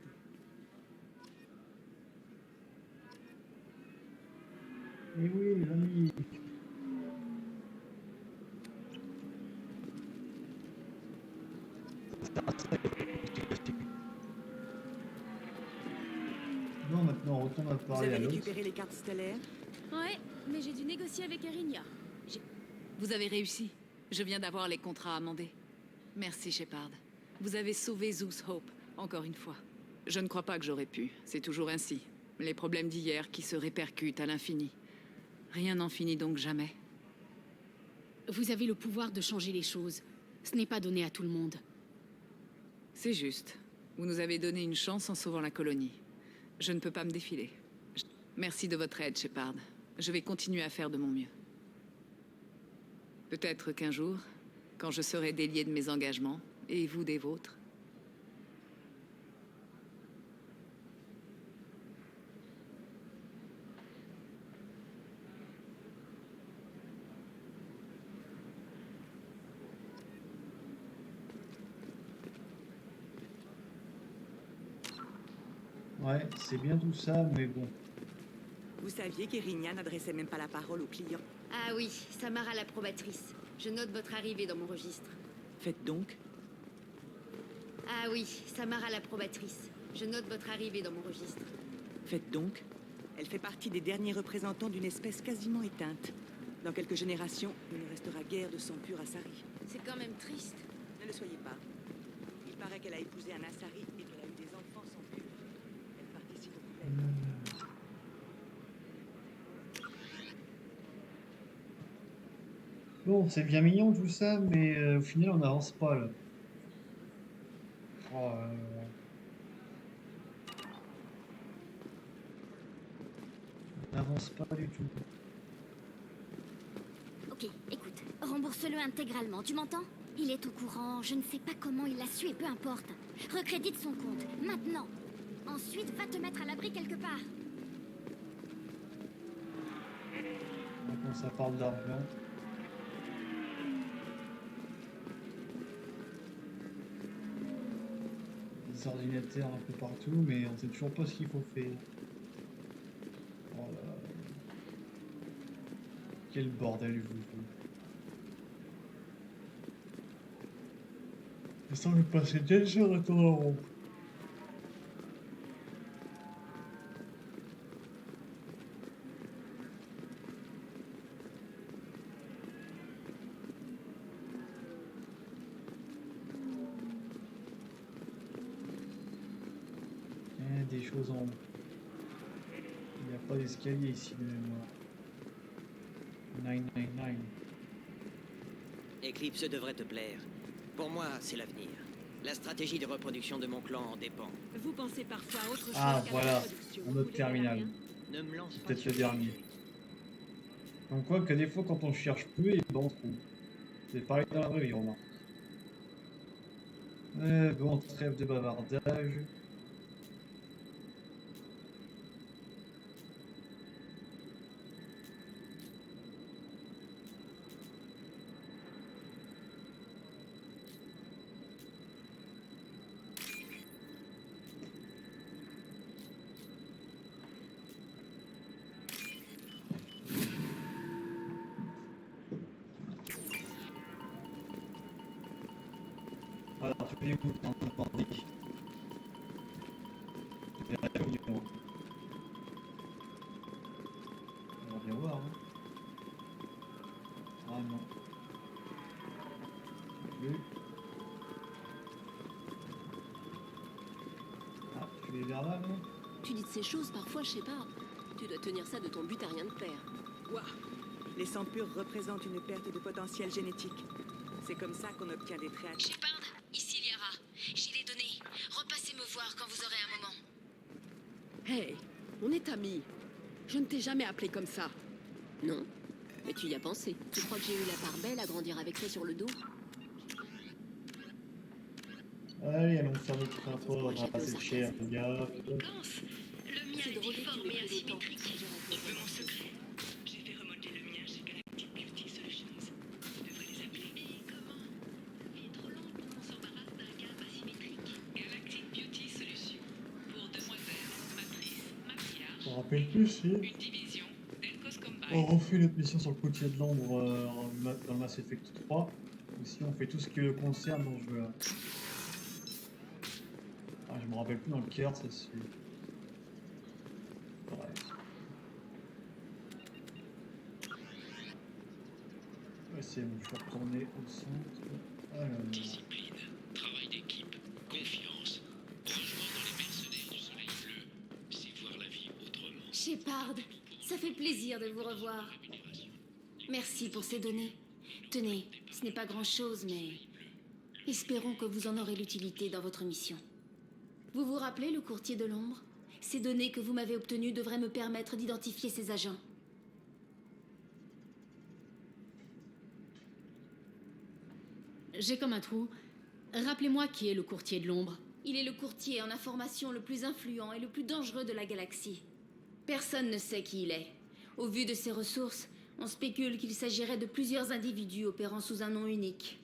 Et oui, les amis. Non, maintenant on retourne à Vous parler avez à l'autre. récupéré les cartes stellaires? Ouais, mais j'ai dû négocier avec Erinia. Vous avez réussi. Je viens d'avoir les contrats amendés. Merci, Shepard. Vous avez sauvé Zeus Hope, encore une fois. Je ne crois pas que j'aurais pu. C'est toujours ainsi. Les problèmes d'hier qui se répercutent à l'infini. Rien n'en finit donc jamais. Vous avez le pouvoir de changer les choses. Ce n'est pas donné à tout le monde. C'est juste. Vous nous avez donné une chance en sauvant la colonie. Je ne peux pas me défiler. Merci de votre aide, Shepard. Je vais continuer à faire de mon mieux. Peut-être qu'un jour, quand je serai délié de mes engagements, et vous des vôtres... Ouais, c'est bien tout ça, mais bon. Vous saviez qu'Irinia n'adressait même pas la parole aux clients? Ah oui, Samara la probatrice. Je note votre arrivée dans mon registre. Faites donc. Ah oui, Samara la probatrice. Je note votre arrivée dans mon registre. Faites donc. Elle fait partie des derniers représentants d'une espèce quasiment éteinte. Dans quelques générations, il ne restera guère de sang pur Asari. C'est quand même triste. Ne le soyez pas. Il paraît qu'elle a épousé un Asari et qu'elle a eu des enfants sans pur. Elle participe au problème. Bon, c'est bien mignon tout ça, mais au final, on n'avance pas là. Oh, on n'avance pas du tout. Ok, écoute, rembourse-le intégralement, tu m'entends? Il est au courant, je ne sais pas comment il l'a su et peu importe. Recrédite son compte, maintenant. Ensuite, va te mettre à l'abri quelque part. Quand ça parle d'argent. Des ordinateurs un peu partout, mais on sait toujours pas ce qu'il faut faire. Oh là là. Quel bordel vous faites. Et ça, je vais passer des heures à tourner en rond. Des choses en haut. Il n'y a pas d'escalier ici de mémoire. 999. Eclipse devrait te plaire. Pour moi, c'est l'avenir. La stratégie de reproduction de mon clan en dépend. Vous pensez parfois à autre chose Ah qu'à voilà, la reproduction. un autre terminal. Ne me lance pas Peut-être sur le dernier. Donc quoi que des fois quand on cherche peu, et ben on trouve. C'est pareil dans la vraie vie, remarque. Bon, trêve de bavardage. Voilà, tous les bouts en Normandie. C'est la réunion. On va bien voir. Hein. Ah non. Plus. Ah, tu es vers là, non? Tu dis de ces choses parfois, je sais pas. Tu dois tenir ça de ton but à rien de père. Ouah. Les sangs purs représentent une perte de potentiel génétique. C'est comme ça qu'on obtient des traits. Shepard, ici Liara. J'ai les données. Repassez me voir quand vous aurez un moment. Hey, on est amis. Je ne t'ai jamais appelé comme ça. Non, mais tu y as pensé. Tu crois que j'ai eu la part belle à grandir avec ça sur le dos? Allez, allons faire notre rapport à cette chère gars. Le mien est difforme et asymétrique. Tu veux mon secret? J'ai fait remonter le mien chez Galactic Beauty Solutions. Tu devrais les appeler. Et comment? Ça fait trop long pour qu'on s'embarrasse d'un câble asymétrique. Galactic Beauty Solutions. Pour demoiselles, matrices, maquillage. Je me rappelle plus si Une division d'Elcos Combine. on refait notre mission sur le côtier de l'ombre dans Mass Effect 3. Ou si on fait tout ce qui le concerne dans ce jeu là. Ah, je me rappelle plus dans le cœur, ça c'est. Bref. Ouais, c'est bon, je vais retourner au centre. Alors. Discipline, travail d'équipe, confiance. Rejoindre les mercenaires du soleil bleu, c'est voir la vie autrement. Shepard, Ça fait plaisir de vous revoir. Merci pour ces données. Tenez, ce n'est pas grand-chose, mais espérons que vous en aurez l'utilité dans votre mission. Vous vous rappelez le courtier de l'ombre? Ces données que vous m'avez obtenues devraient me permettre d'identifier ces agents. J'ai comme un trou. Rappelez-moi qui est le courtier de l'ombre. Il est le courtier en information le plus influent et le plus dangereux de la galaxie. Personne ne sait qui il est. Au vu de ses ressources, on spécule qu'il s'agirait de plusieurs individus opérant sous un nom unique.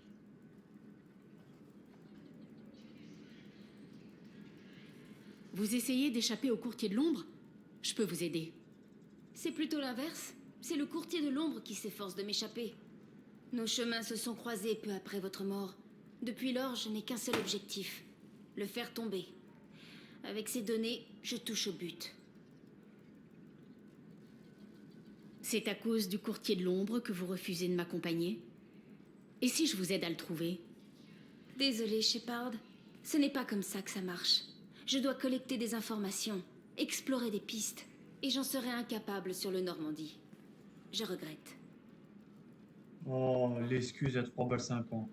Vous essayez d'échapper au courtier de l'ombre? Je peux vous aider. C'est plutôt l'inverse. C'est le courtier de l'ombre qui s'efforce de m'échapper. Nos chemins se sont croisés peu après votre mort. Depuis lors, je n'ai qu'un seul objectif. Le faire tomber. Avec ces données, je touche au but. C'est à cause du courtier de l'ombre que vous refusez de m'accompagner? Et si je vous aide à le trouver? Désolée, Shepard. Ce n'est pas comme ça que ça marche. Je dois collecter des informations, explorer des pistes, et j'en serai incapable sur le Normandie. Je regrette. Oh, l'excuse à 3,50 balles.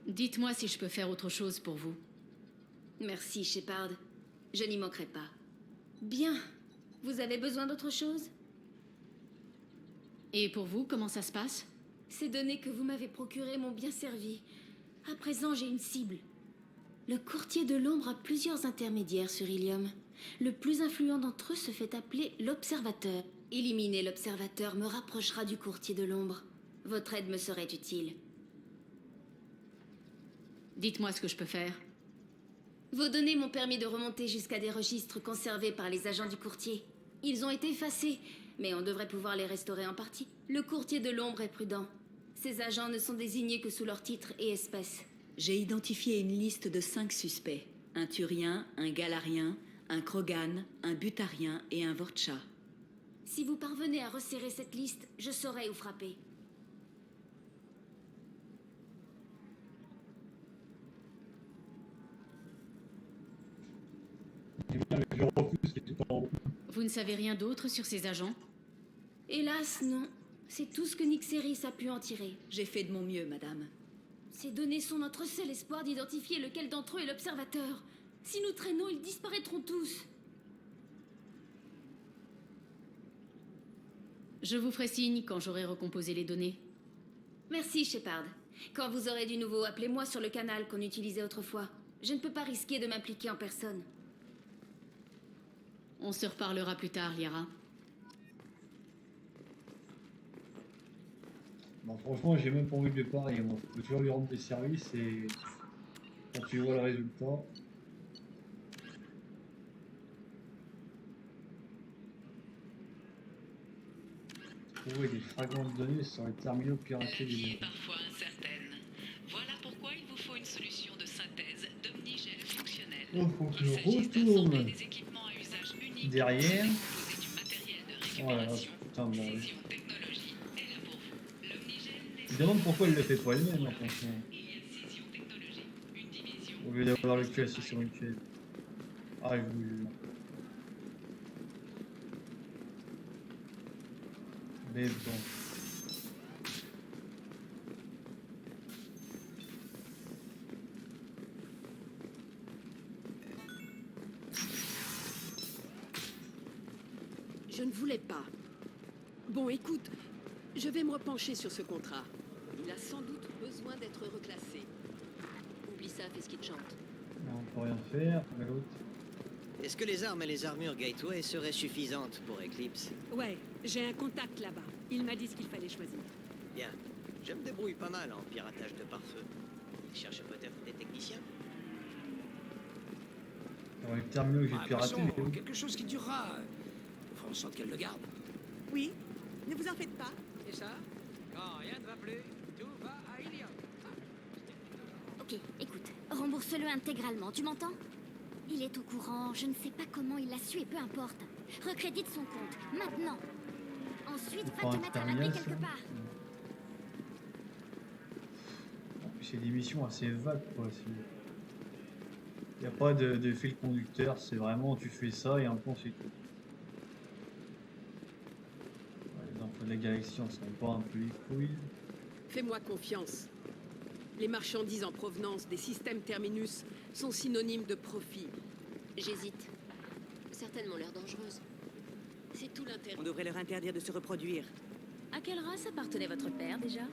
Dites-moi si je peux faire autre chose pour vous. Merci, Shepard. Je n'y manquerai pas. Bien. Vous avez besoin d'autre chose? Et pour vous, comment ça se passe? Ces données que vous m'avez procurées m'ont bien servi. À présent, j'ai une cible. Le courtier de l'ombre a plusieurs intermédiaires sur Ilium. Le plus influent d'entre eux se fait appeler l'Observateur. Éliminer l'Observateur me rapprochera du courtier de l'ombre. Votre aide me serait utile. Dites-moi ce que je peux faire. Vos données m'ont permis de remonter jusqu'à des registres conservés par les agents du courtier. Ils ont été effacés, mais on devrait pouvoir les restaurer en partie. Le courtier de l'ombre est prudent. Ces agents ne sont désignés que sous leur titre et espèce. J'ai identifié une liste de 5 suspects. Un Turien, un Galarien, un Krogan, un Butarien et un Vorcha. Si vous parvenez à resserrer cette liste, je saurai où frapper. Vous ne savez rien d'autre sur ces agents? Hélas, non. C'est tout ce que Nyxeris a pu en tirer. J'ai fait de mon mieux, madame. Ces données sont notre seul espoir d'identifier lequel d'entre eux est l'Observateur. Si nous traînons, ils disparaîtront tous. Je vous ferai signe quand j'aurai recomposé les données. Merci, Shepard. Quand vous aurez du nouveau, appelez-moi sur le canal qu'on utilisait autrefois. Je ne peux pas risquer de m'impliquer en personne. On se reparlera plus tard, Liara. Bon, franchement, j'ai même pas envie de le parier. Moi, je peux toujours lui rendre des services et quand tu vois le résultat. Trouver des fragments de données sur les terminaux piratés du Vie est parfois incertaine. Voilà pourquoi il vous faut une solution de synthèse d'omnigel fonctionnel. Oh, faut que je retourne derrière. Voilà, putain, bon. Je me demande pourquoi elle le fait pas elle-même, hein, franchement. Au lieu d'avoir le cul assis sur une chaise. Ah, je vous jure. Mais bon. Je ne voulais pas. Bon, écoute, je vais me repencher sur ce contrat. Il a sans doute besoin d'être reclassé. Oublie ça, fais ce qui te chante. Non, on peut rien faire, mais l'autre. Est-ce que les armes et les armures Gateway seraient suffisantes pour Eclipse? Ouais, j'ai un contact là-bas. Il m'a dit ce qu'il fallait choisir. Bien. Je me débrouille pas mal en piratage de pare-feu. Il cherche peut-être des techniciens? Dans les terminaux que j'ai piratés. Quelque chose qui durera. Faut en sorte qu'elle le garde. Oui, ne vous en faites pas. Et ça? Quand rien ne va plus, tout va à Ilium. Ok, écoute, rembourse-le intégralement, tu m'entends? Il est au courant, je ne sais pas comment il l'a su et peu importe. Recrédite son compte, maintenant. Ensuite, va te mettre à l'abri quelque part. En plus, c'est des missions assez vagues, quoi. Il n'y a pas de fil conducteur, c'est vraiment tu fais ça et un point c'est tout. Les galaxies en sont pas un peu les couilles. Fais-moi confiance. Les marchandises en provenance des systèmes Terminus sont synonymes de profit. J'hésite. Certaines m'ont l'air dangereuses. C'est tout l'intérêt. On devrait leur interdire de se reproduire. À quelle race appartenait votre père déjà?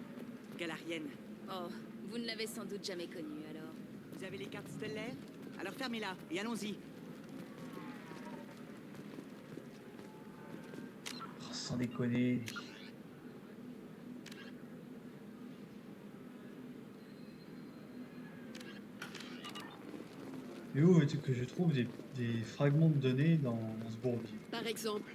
Galarienne. Oh, vous ne l'avez sans doute jamais connu alors. Vous avez les cartes stellaires? Alors fermez-la et allons-y. Oh, sans déconner. Mais où est-ce que je trouve des fragments de données dans ce bourbier? Par exemple,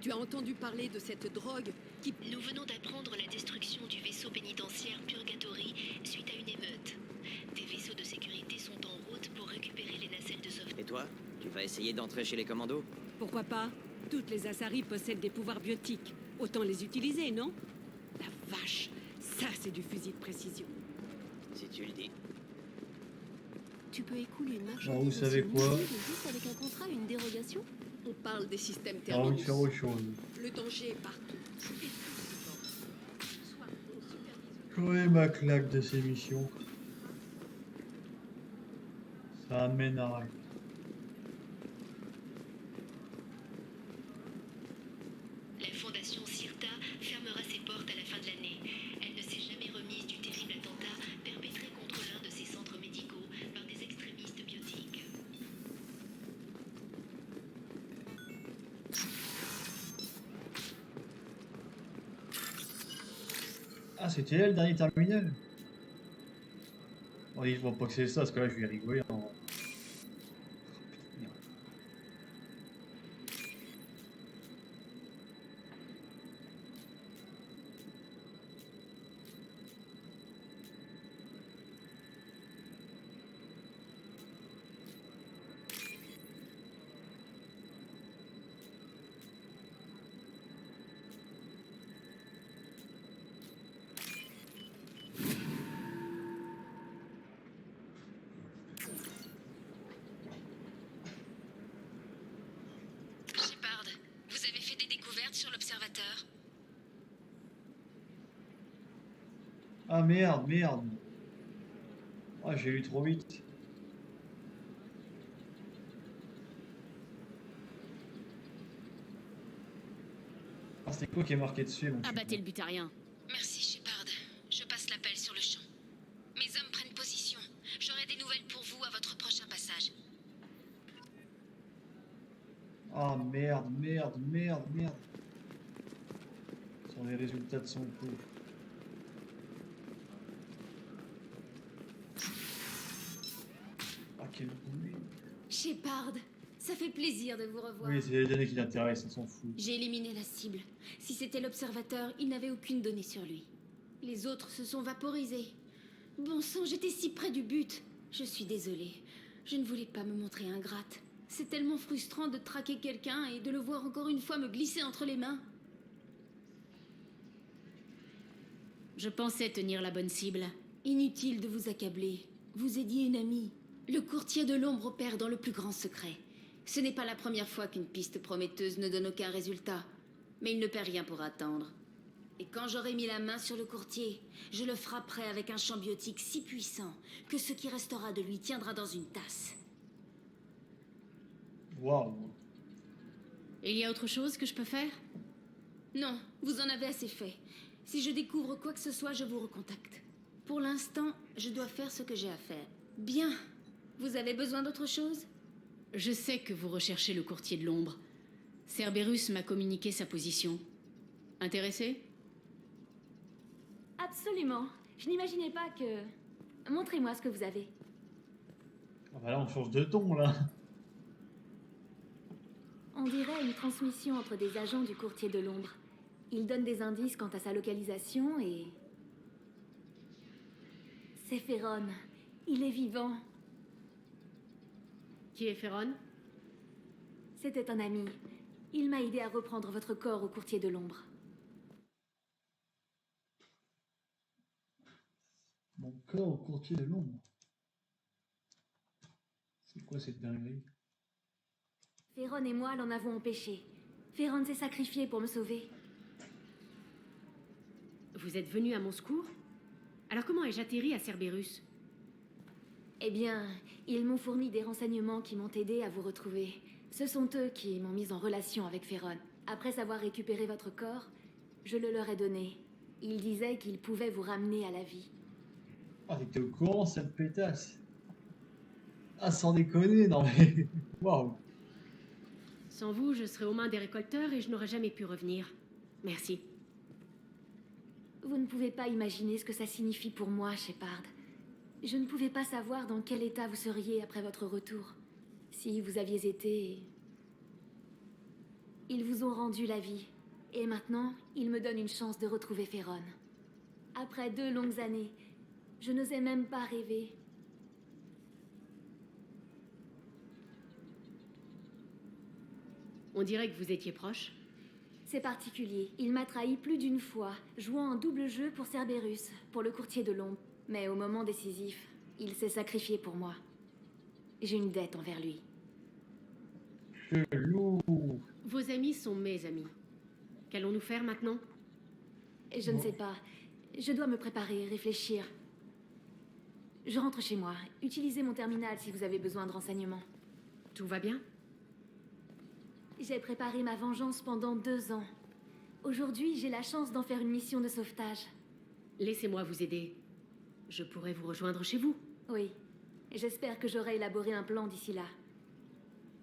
tu as entendu parler de cette drogue qui... Nous venons d'apprendre la destruction du vaisseau pénitentiaire Purgatory suite à une émeute. Des vaisseaux de sécurité sont en route pour récupérer les nacelles de sauvetage. Et toi? Tu vas essayer d'entrer chez les commandos? Pourquoi pas? Toutes les Asari possèdent des pouvoirs biotiques. Autant les utiliser, non? La vache, ça c'est du fusil de précision. Si tu le dis. Tu peux écouler une Alors, marchandise vous savez aussi quoi? nuisible juste avec un contrat, une dérogation? On parle des systèmes J'ai envie de Terminus. faire autre chose. Le danger est partout. J'aurais ma claque de ces missions. Ça amène à rien. La fondation Sirta fermera ses portes à la fin de l'année. Elle ne s'est jamais remise du terrible attentat perpétré contre l'un de ses centres médicaux par des extrémistes biotiques. Ah, c'était elle, le dernier terminal? Bon, il faut pas que c'est ça, parce que là, je vais rigoler en... Shepard, vous avez fait des découvertes sur l'observateur? Ah merde, merde. Ah, j'ai lu trop vite. Ah, c'était quoi qui est marqué dessus? Mon Abattez le butarien. Merci, Shepard. Je passe l'appel sur le champ. Mes hommes prennent position. J'aurai des nouvelles pour vous à votre prochain passage. Ah merde, merde, merde, merde. Ce sont les résultats de son coup. Ah, quel bruit. Shepard, ça fait plaisir de vous revoir. Oui, c'est les données qui l'intéressent, on s'en fout. J'ai éliminé la cible. Si c'était l'observateur, il n'avait aucune donnée sur lui. Les autres se sont vaporisés. Bon sang, j'étais si près du but. Je suis désolée. Je ne voulais pas me montrer ingrate. C'est tellement frustrant de traquer quelqu'un et de le voir encore une fois me glisser entre les mains. Je pensais tenir la bonne cible. Inutile de vous accabler. Vous aidiez une amie. Le courtier de l'ombre opère dans le plus grand secret. Ce n'est pas la première fois qu'une piste prometteuse ne donne aucun résultat. Mais il ne perd rien pour attendre. Et quand j'aurai mis la main sur le courtier, je le frapperai avec un champ biotique si puissant que ce qui restera de lui tiendra dans une tasse. Waouh. Et il y a autre chose que je peux faire? Non, vous en avez assez fait. Si je découvre quoi que ce soit, je vous recontacte. Pour l'instant, je dois faire ce que j'ai à faire. Bien. Vous avez besoin d'autre chose? Je sais que vous recherchez le courtier de l'ombre. Cerberus m'a communiqué sa position. Intéressé? Absolument. Je n'imaginais pas que... Montrez-moi ce que vous avez. Ah bah là, on change de ton, là. On dirait une transmission entre des agents du courtier de l'ombre. Il donne des indices quant à sa localisation et... C'est Féron. Il est vivant. Qui est Féron? C'était un ami. Il m'a aidé à reprendre votre corps au courtier de l'ombre. Mon corps au courtier de l'ombre. C'est quoi cette dinguerie? Féron et moi l'en avons empêché. Féron s'est sacrifié pour me sauver. Vous êtes venu à mon secours? Alors comment ai-je atterri à Cerberus? Eh bien, ils m'ont fourni des renseignements qui m'ont aidé à vous retrouver. Ce sont eux qui m'ont mis en relation avec Féron. Après avoir récupéré votre corps, je le leur ai donné. Ils disaient qu'ils pouvaient vous ramener à la vie. Ah, t'étais au courant, cette pétasse? Ah, sans déconner, non mais... Waouh. Sans vous, je serais aux mains des récolteurs et je n'aurais jamais pu revenir. Merci. Vous ne pouvez pas imaginer ce que ça signifie pour moi, Shepard. Je ne pouvais pas savoir dans quel état vous seriez après votre retour. Si vous aviez été... Ils vous ont rendu la vie. Et maintenant, ils me donnent une chance de retrouver Féron. Après 2 longues années, je n'osais même pas rêver. On dirait que vous étiez proche. C'est particulier. Il m'a trahi plus d'une fois, jouant un double jeu pour Cerberus, pour le courtier de l'ombre. Mais au moment décisif, il s'est sacrifié pour moi. J'ai une dette envers lui. Chelou. Vos amis sont mes amis. Qu'allons-nous faire maintenant? Je ne sais pas. Je dois me préparer, réfléchir. Je rentre chez moi. Utilisez mon terminal si vous avez besoin de renseignements. Tout va bien? J'ai préparé ma vengeance pendant 2 ans. Aujourd'hui, j'ai la chance d'en faire une mission de sauvetage. Laissez-moi vous aider. Je pourrais vous rejoindre chez vous. Oui. J'espère que j'aurai élaboré un plan d'ici là.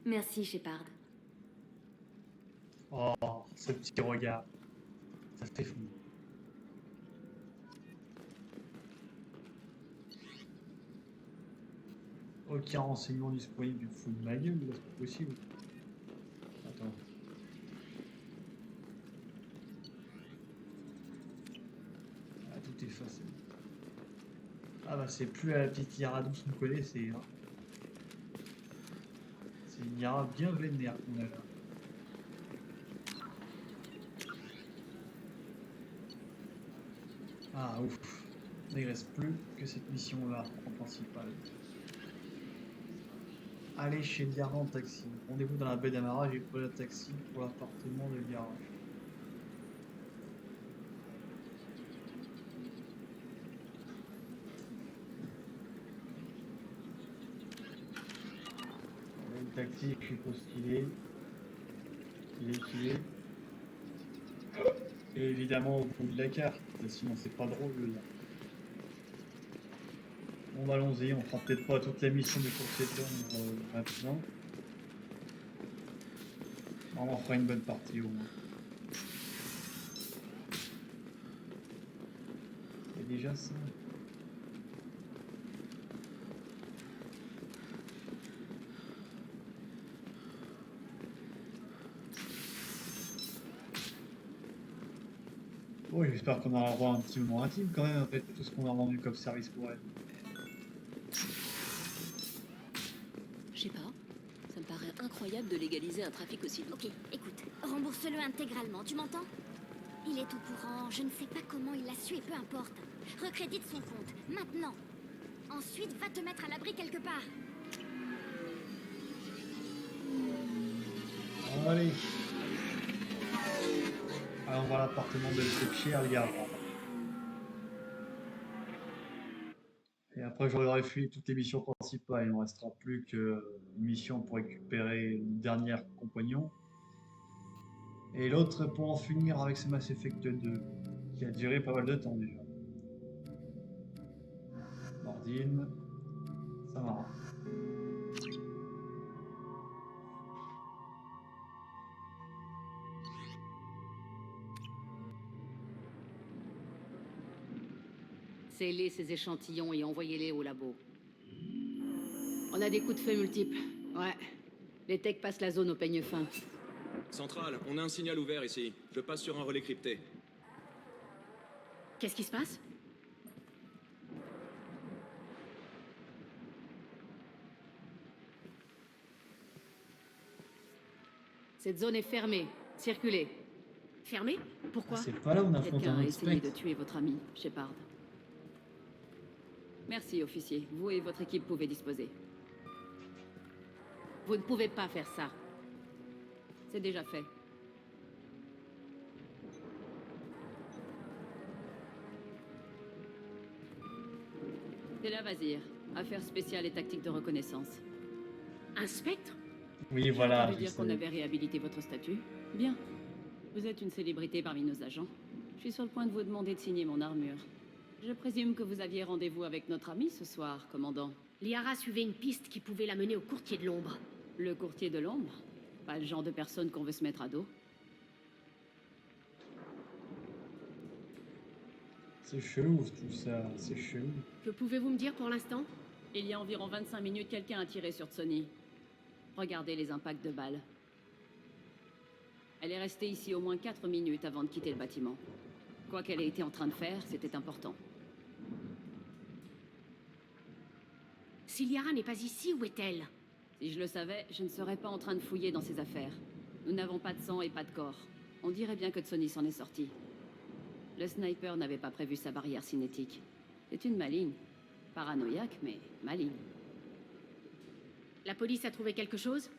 Merci, Shepard. Oh, ce petit regard. Ça fait fou. Aucun renseignement disponible du fou de ma gueule, là, c'est pas possible. Attends. Ah, tout est effacé. Ah bah c'est plus la petite Yara douce qu'on connaît, c'est... Hein. C'est une Yara bien vénère qu'on a là. Ah ouf. Il reste plus que cette mission-là en principal. Allez chez Liara en taxi. Rendez-vous dans la baie d'Amara, j'ai pris le taxi pour l'appartement de Liara. Le taxi, je suis postulé. Il est. Et évidemment au bout de la carte, sinon c'est pas drôle là. Bon bah allons-y, on fera peut-être pas toute la mission du courtier de l'ombre maintenant. On en fera une bonne partie au moins. C'est déjà ça. Oui, j'espère qu'on aura droit à un petit moment intime quand même après tout ce qu'on a rendu comme service pour elle. Je sais pas. Ça me paraît incroyable de légaliser un trafic aussi doux. Ok, écoute, rembourse-le intégralement, tu m'entends? Il est au courant, je ne sais pas comment il l'a su et peu importe. Recrédite son compte, maintenant. Ensuite, va te mettre à l'abri quelque part. Allez. Alors on va à l'appartement de cette chère Liara. Et après j'aurai fini toutes les missions principales. Il ne restera plus qu'une mission pour récupérer le dernier compagnon. Et l'autre pour en finir avec ce Mass Effect 2, qui a duré pas mal de temps déjà. Mordine, ça marche. Scellez ces échantillons et envoyez-les au labo. On a des coups de feu multiples. Ouais. Les techs passent la zone au peigne fin. Centrale, on a un signal ouvert ici. Je passe sur un relais crypté. Qu'est-ce qui se passe? Cette zone est fermée. Circulez. Fermée? Pourquoi? C'est pas là où on affronte Quelqu'un un a autre essayé de spectre. tuer votre ami, Shepard. Merci, officier. Vous et votre équipe pouvez disposer. Vous ne pouvez pas faire ça. C'est déjà fait. C'est la Vazir, affaires spéciales et tactiques de reconnaissance. Un spectre? Oui, voilà. Vous je dire sais. qu'on avait réhabilité votre statut? Bien. Vous êtes une célébrité parmi nos agents. Je suis sur le point de vous demander de signer mon armure. Je présume que vous aviez rendez-vous avec notre ami ce soir, commandant. Liara suivait une piste qui pouvait la mener au courtier de l'ombre. Le courtier de l'ombre? Pas le genre de personne qu'on veut se mettre à dos. C'est chelou tout ça, c'est chelou. Que pouvez-vous me dire pour l'instant? Il y a environ 25 minutes, quelqu'un a tiré sur Tsoni. Regardez les impacts de balles. Elle est restée ici au moins 4 minutes avant de quitter le bâtiment. Quoi qu'elle ait été en train de faire, c'était important. Si Liara n'est pas ici, où est-elle? Si je le savais, je ne serais pas en train de fouiller dans ses affaires. Nous n'avons pas de sang et pas de corps. On dirait bien que Tsoni s'en est sorti. Le sniper n'avait pas prévu sa barrière cinétique. C'est une maligne. Paranoïaque, mais maligne. La police a trouvé quelque chose?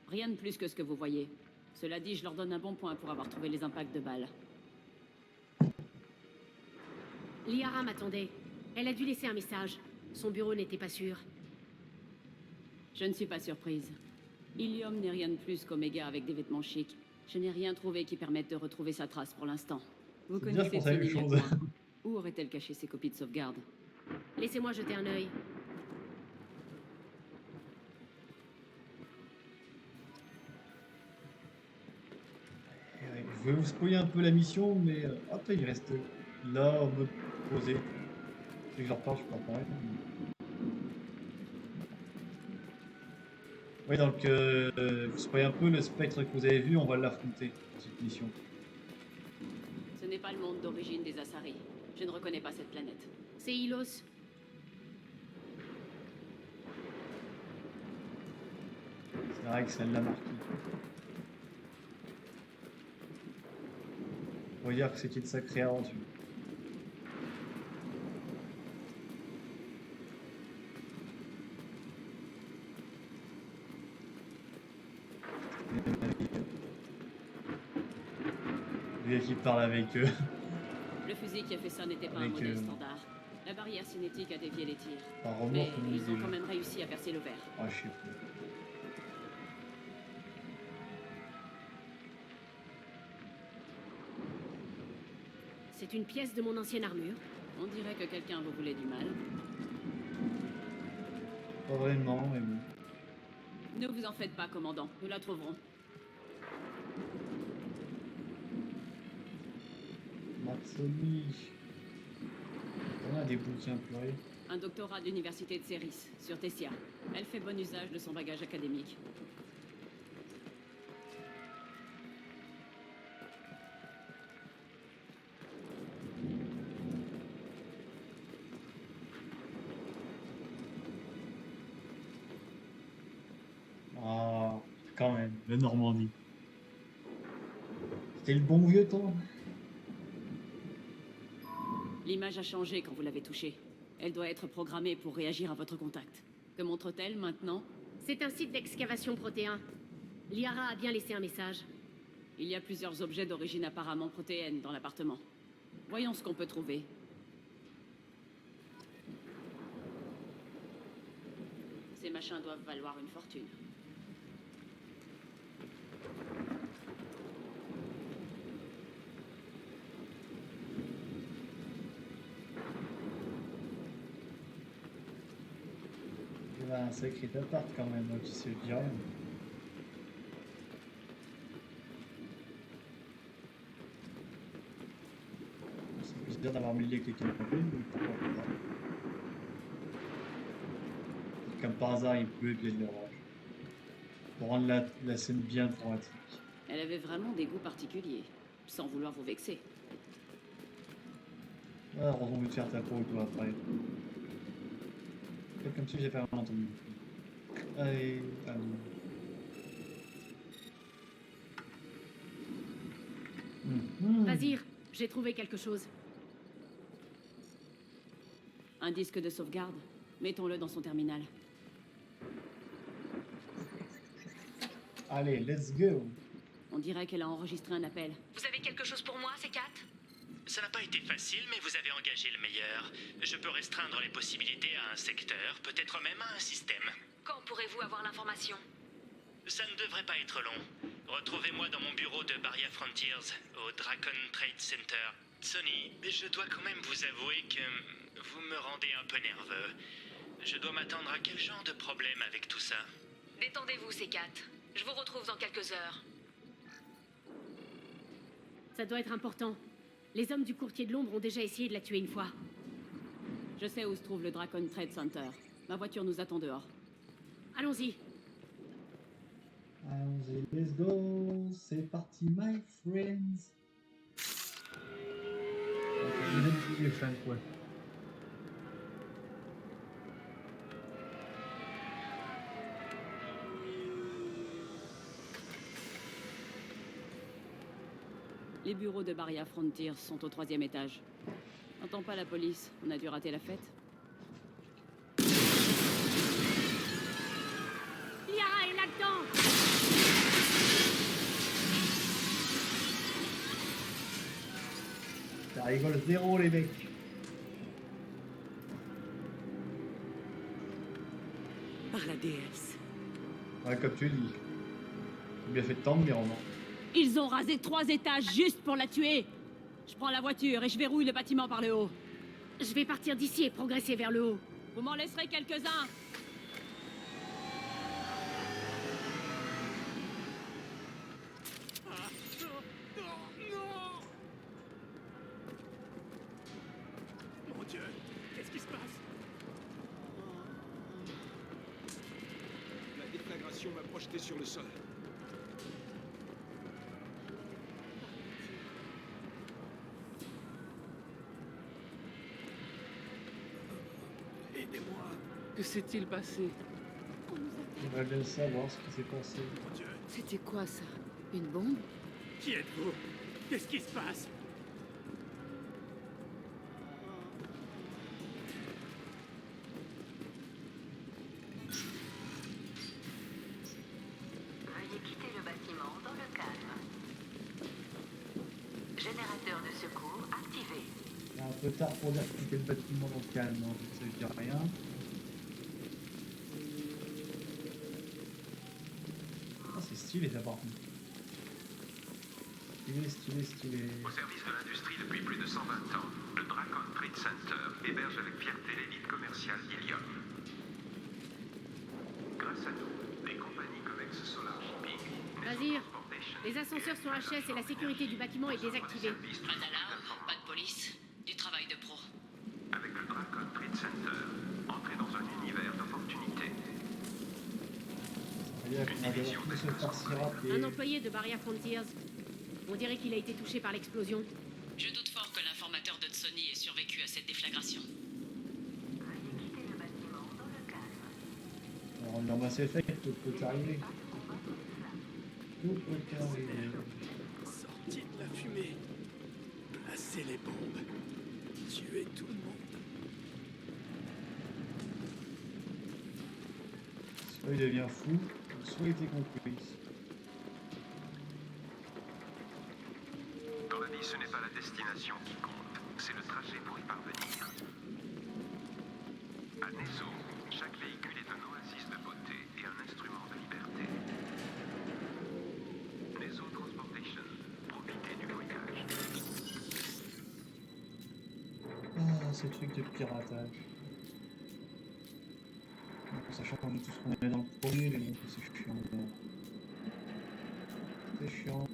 Rien de plus que ce que vous voyez. Cela dit, je leur donne un bon point pour avoir trouvé les impacts de balles. Liara m'attendait. Elle a dû laisser un message. Son bureau n'était pas sûr. Je ne suis pas surprise. Ilium n'est rien de plus qu'Oméga avec des vêtements chics. Je n'ai rien trouvé qui permette de retrouver sa trace pour l'instant. Vous Bien, je connaissez pensais à la Tsoni même mieux chose. que moi. Où aurait-elle caché ses copies de sauvegarde? Laissez-moi jeter un œil. Je vais vous spoiler un peu la mission, mais hop, il reste là en mode posé. Si que je repars, je peux pas pareil. Oui, donc vous spoilez un peu le spectre que vous avez vu, on va l'affronter dans cette mission. Ce n'est pas le monde d'origine des Asari. Je ne reconnais pas cette planète. C'est Ilos. C'est vrai que ça l'a marqué. On va dire que c'était une sacrée aventure. Lui qui parle avec eux. Le fusil qui a fait ça n'était pas un Avec, modèle standard. La barrière cinétique a dévié les tirs. Par remorque, Mais comme ils ont disait. quand même réussi à percer le verre. Ah, je sais plus. C'est une pièce de mon ancienne armure. On dirait que quelqu'un vous voulait du mal. Pas vraiment, mais bon. Ne vous en faites pas, commandant. Nous la trouverons. Matsoni. On a des bouquins pleurés. Un doctorat de l'université de Ceris, sur Tessia. Elle fait bon usage de son bagage académique. Ah, quand même, la Normandie. C'était le bon vieux temps. L'image a changé quand vous l'avez touchée. Elle doit être programmée pour réagir à votre contact. Que montre-t-elle maintenant? C'est un site d'excavation protéin. Liara a bien laissé un message. Il y a plusieurs objets d'origine apparemment protéenne dans l'appartement. Voyons ce qu'on peut trouver. Ces machins doivent valoir une fortune. Il y a un sacré appart quand même, donc il se dit rien. C'est bizarre d'avoir mêlé quelqu'un de côté, mais pourquoi pas. Comme par hasard, il pleut et puis il y a de l'orage. Pour rendre la scène bien dramatique. Elle avait vraiment des goûts particuliers, sans vouloir vous vexer. Ah, heureusement de faire ta peau toi après. Faites comme si j'ai pas vraiment entendu. Allez, allez. Vazir, j'ai trouvé quelque chose. Un disque de sauvegarde. Mettons-le dans son terminal. Allez, let's go. On dirait qu'elle a enregistré un appel. Vous avez quelque chose pour moi, C4? Ça n'a pas été facile, mais vous avez engagé le meilleur. Je peux restreindre les possibilités à un secteur, peut-être même à un système. Quand pourrez-vous avoir l'information? Ça ne devrait pas être long. Retrouvez-moi dans mon bureau de Barria Frontiers, au Dracon Trade Center. Sonny, je dois quand même vous avouer que vous me rendez un peu nerveux. Je dois m'attendre à quel genre de problème avec tout ça? Détendez-vous, C4. Je vous retrouve dans quelques heures. Ça doit être important. Les hommes du courtier de l'ombre ont déjà essayé de la tuer une fois. Je sais où se trouve le Dracon Trade Center. Ma voiture nous attend dehors. Allons-y. Allons-y, let's go. C'est parti, my friends. Je vais tous les fans, quoi. Les bureaux de Barria Frontiers sont au 3e étage. N'entends pas la police, on a dû rater la fête. Liara est là-dedans! Ça rigole zéro, les mecs. Par la déesse. Ouais, comme tu dis. J'ai bien fait de tendre, mais vraiment. Ils ont rasé 3 étages juste pour la tuer. Je prends la voiture et je verrouille le bâtiment par le haut. Je vais partir d'ici et progresser vers le haut. Vous m'en laisserez quelques-uns. Mon Dieu, qu'est-ce qui se passe? La déflagration m'a projeté sur le sol. Aidez-moi. Que s'est-il passé? J'aimerais bien savoir ce qui s'est passé. Mon Dieu. C'était quoi ça? Une bombe? Qui êtes-vous? Qu'est-ce qui se passe? Veuillez quitter le bâtiment dans le calme. Générateur de secours activé. C'est un peu tard pour dire quitter le bâtiment dans le calme, hein. Ça veut dire rien. Ah, c'est stylé ça par contre. Stylé. Au service de l'industrie depuis plus de 120 ans, le Dracon Trade Center héberge avec fierté l'élite commerciale Ilium. Grâce à nous, des compagnies comme Ex-Solar Shipping, Vas-y. Les ascenseurs sont HS et la sécurité du bâtiment est désactivée. Pas d'alarme, pas de police. Du travail de pro. avec le Dracon Trade Center, entrez dans un univers d'opportunités. Un employé de Barria Frontiers. On dirait qu'il a été touché par l'explosion. Je doute fort que l'informateur de Sony ait survécu à cette déflagration. Alors, dans Mass Effect, tout peut arriver. Tout peut arriver. Sortie de la fumée. Placez les bombes. Tuez tout le monde. Soit il devient fou, soit il était compris. Dans la vie, ce n'est pas la destination qui compte, c'est le trajet pour y parvenir. À Nezo, chaque véhicule est un oasis de beauté et un instrument de liberté. Nezo Transportation, profitez du voyage. Ah, ces trucs de piratage. Sachant qu'on est tous condamnés dans le premier, mais bon, c'est chiant. C'est chiant.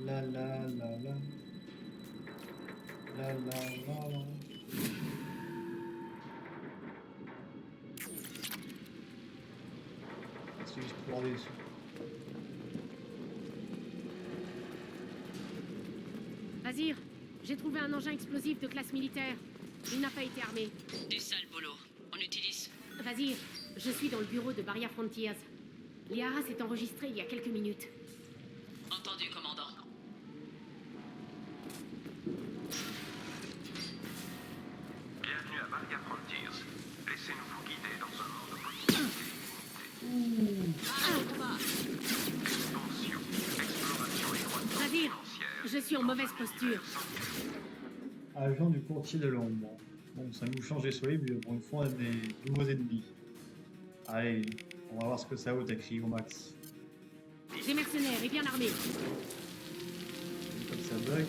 La. C'est juste pour aller dessus. Vazir, j'ai trouvé un engin explosif de classe militaire. Il n'a pas été armé. Du sale boulot. On utilise. Vazir, je suis dans le bureau de Barria Frontiers. Liara s'est enregistrée il y a quelques minutes. Entendu, commandant. Bienvenue à Barria Frontiers. Laissez-nous vous guider dans un monde de possibilités illimitées. Expansion, exploration et croissance. suis en mauvaise posture. Agent du courtier de l'ombre. Bon, ça nous change les soleils, mais pour une fois, on a des nouveaux ennemis. Allez, on va voir ce que ça vaut ta crie au max. Des mercenaires et bien armés. Comme ça bug.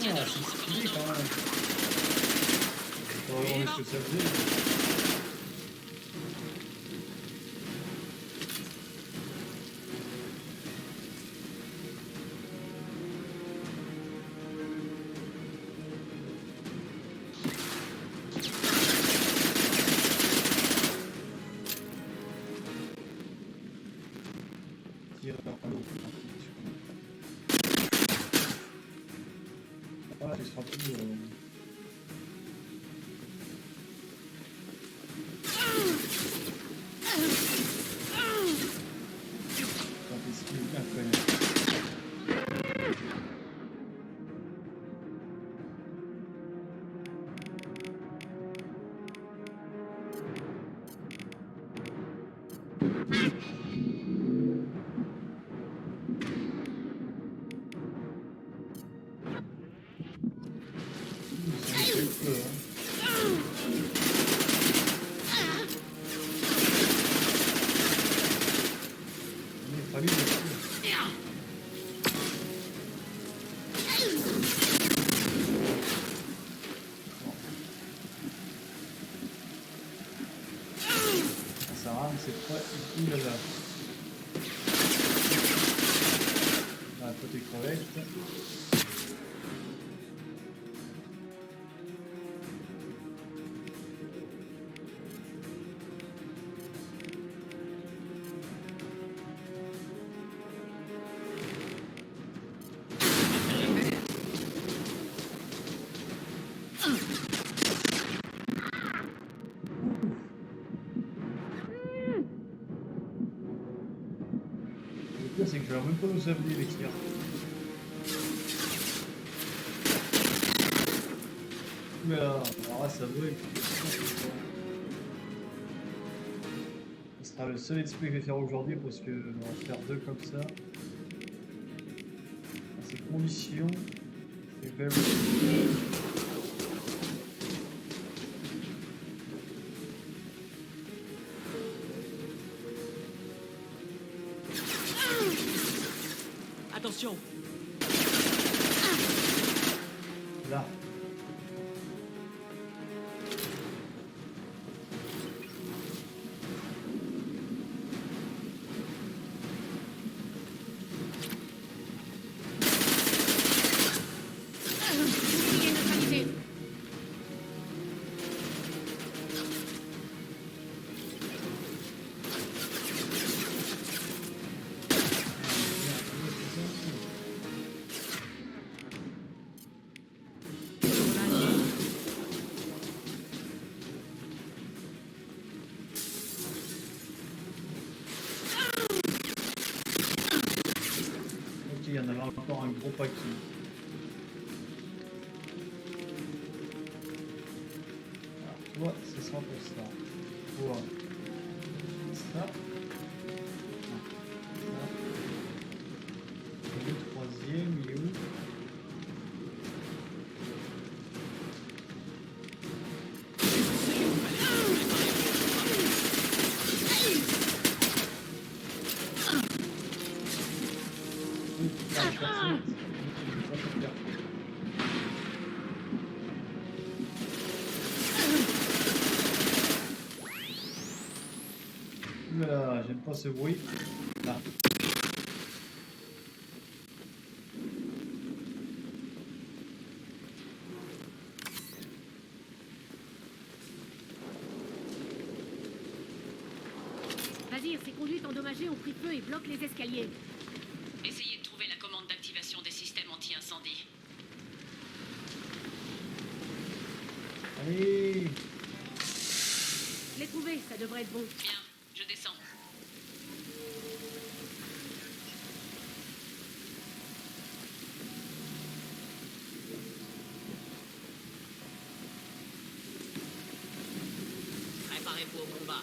Ah, c'est stylé quand même. On va voir ce que ça faisait. Voilà, tu seras plus. Ça rame, c'est pas ici là. Voilà, côté crevette. C'est que je vais même pas nous amener les tirs. Mais alors là ça bug. Ce sera le seul esprit que je vais faire aujourd'hui parce que on va faire deux comme ça. Dans ces conditions, c'est quand même. Attention! Là. Il y en avait encore un gros paquet. Alors toi, ce sera pour ça. Toi, ça. Ça. Le troisième, il est où? Oula, j'aime pas ce bruit. Là. Vas-y, ces conduites endommagées ont pris feu et bloquent les escaliers. Essayez de trouver la commande d'activation des systèmes anti-incendie. Allez! Je l'ai trouvé, ça devrait être bon. Bien, je descends. Préparez-vous au combat.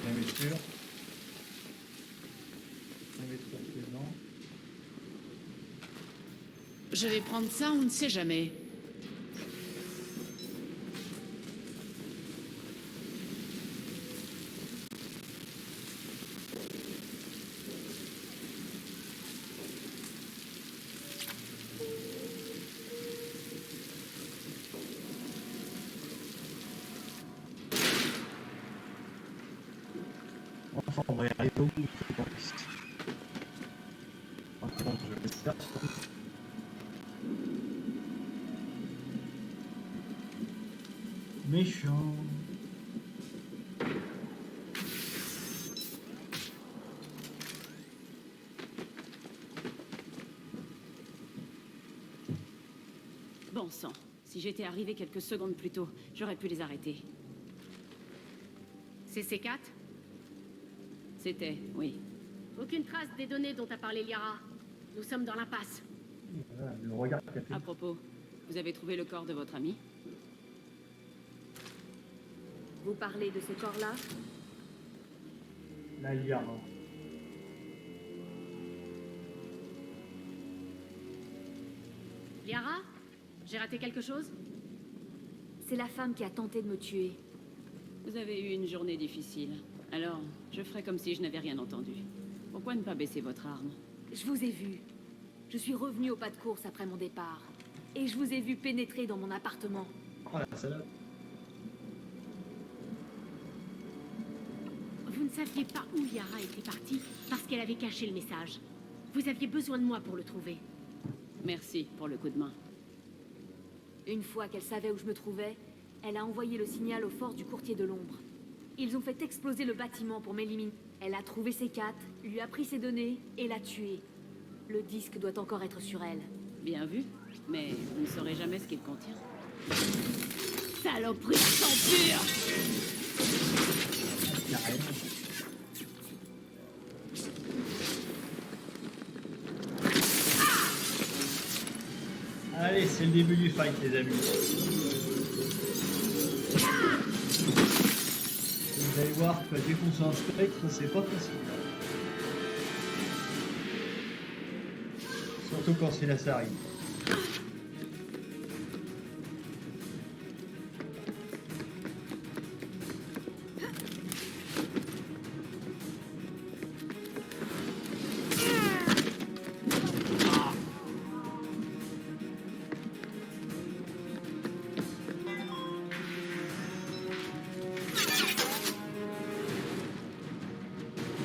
Jamais sûr. Jamais trop présent. Je vais prendre ça, on ne sait jamais. Enfin, on va y arriver au bout, je pense. Par contre, je vais faire. Méchant. Bon sang, si j'étais arrivé quelques secondes plus tôt, j'aurais pu les arrêter. C'est C4? C'était, oui. Aucune trace des données dont a parlé Liara. Nous sommes dans l'impasse. Voilà, le regard qu'a fait. À propos, vous avez trouvé le corps de votre ami? Vous parlez de ce corps-là? La Liara. Liara? J'ai raté quelque chose? C'est la femme qui a tenté de me tuer. Vous avez eu une journée difficile. Alors, je ferai comme si je n'avais rien entendu. Pourquoi ne pas baisser votre arme? Je vous ai vu. Je suis revenue au pas de course après mon départ. Et je vous ai vu pénétrer dans mon appartement. Oh la salade. Vous ne saviez pas où Liara était partie parce qu'elle avait caché le message. Vous aviez besoin de moi pour le trouver. Merci pour le coup de main. Une fois qu'elle savait où je me trouvais, elle a envoyé le signal aux forces du courtier de l'ombre. Ils ont fait exploser le bâtiment pour m'éliminer. Elle a trouvé C4, lui a pris ses données et l'a tué. Le disque doit encore être sur elle. Bien vu, mais vous ne saurez jamais ce qu'il contient. Saloperie sang pur! Allez, c'est le début du fight, les amis. Vous allez voir que défoncer un spectre, c'est pas facile. Surtout quand c'est la Sari.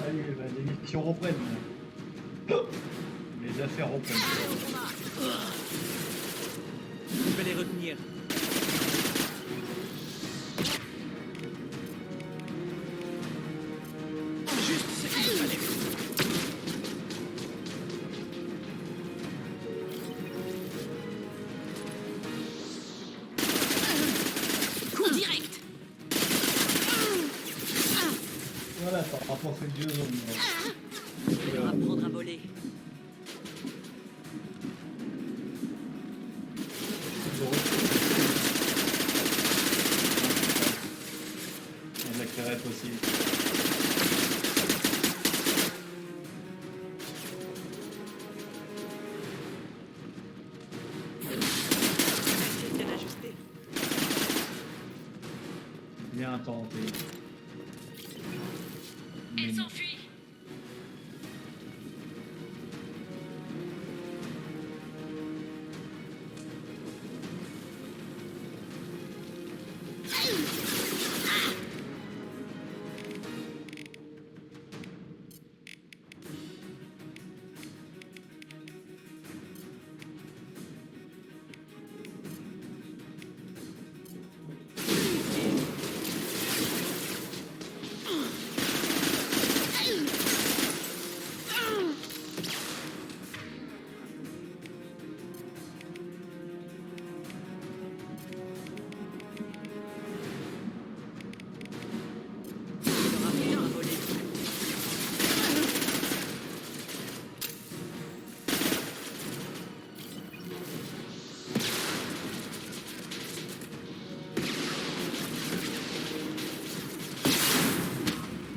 Allez, bah, les missions reprennent. Les affaires reprennent. Je vais les retenir. Juste ce qu'il fallait. Coup direct! Voilà, ça rapporte une deux zones. Il va apprendre à voler. On l'éclairait possible. C'est bien ajusté. Bien tenté. Elle s'enfuit.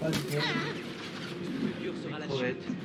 Pas de bon. Le plus dur sera la Crevette. chute.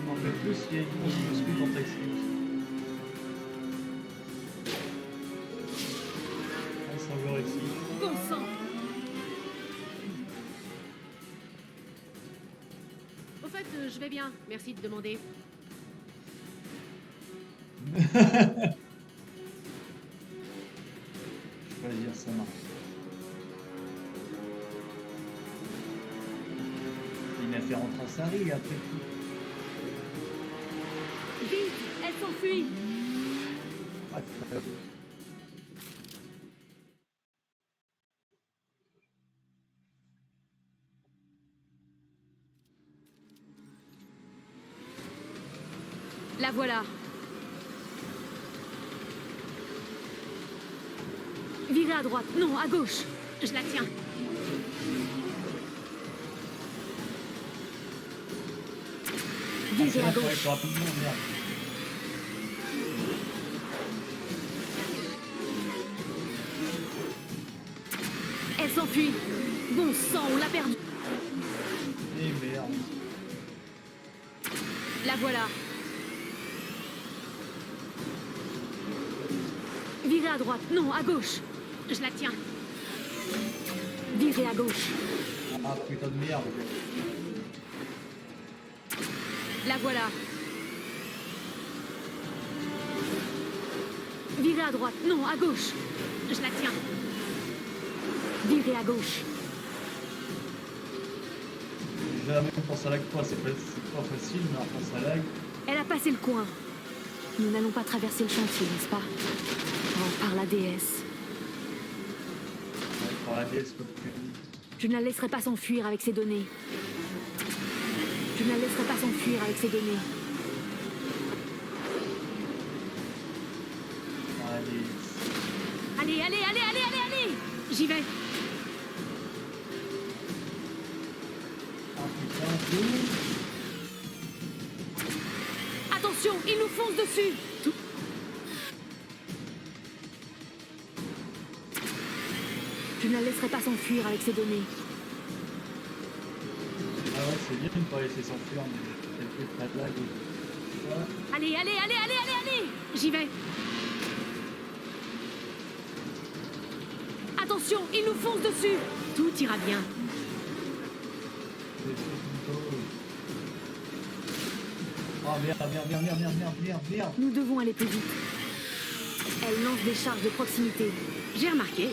En fait, plus il y a une grosse bouscule dans Taxi. On s'en va ici. Bon sang. Au fait, je vais bien. Merci de demander. Je vais dire ça marche. Il m'a fait rentrer à Sari après tout. Vite, elle s'enfuit. Ah, La voilà. Virez à droite. Non, à gauche. Je la tiens. Virez à gauche. Rapidement, merde. Elle s'enfuit. Bon sang, on l'a perdue. Eh merde. La voilà. Virez à droite. Non, à gauche. Je la tiens. Virez à gauche. Ah putain de merde. La voilà. Virez à droite. Non, à gauche. Je la tiens. Virez à gauche. J'ai la même pense à lag que toi, c'est pas facile, mais en pense à lag. Elle a passé le coin. Nous n'allons pas traverser le chantier, n'est-ce pas? Oh, par la déesse. Ouais, par la déesse, comme tu dis. Je ne la laisserai pas s'enfuir avec ces données. Je ne la laisserai pas s'enfuir avec ces données. Par la déesse. Allez, allez, allez, allez, allez, allez! J'y vais. Ah putain, tout. Attention, il nous fonce dessus. Tout. Je ne la laisserai pas s'enfuir avec ces données. Ah ouais, c'est bien de ne pas laisser s'enfuir, mais elle fait pas de lag. Ouais. Allez, allez, allez, allez, allez, allez! J'y vais. Attention, il nous fonce dessus. Tout ira bien. Oh merde. Nous devons aller plus vite. Elle lance des charges de proximité. J'ai remarqué.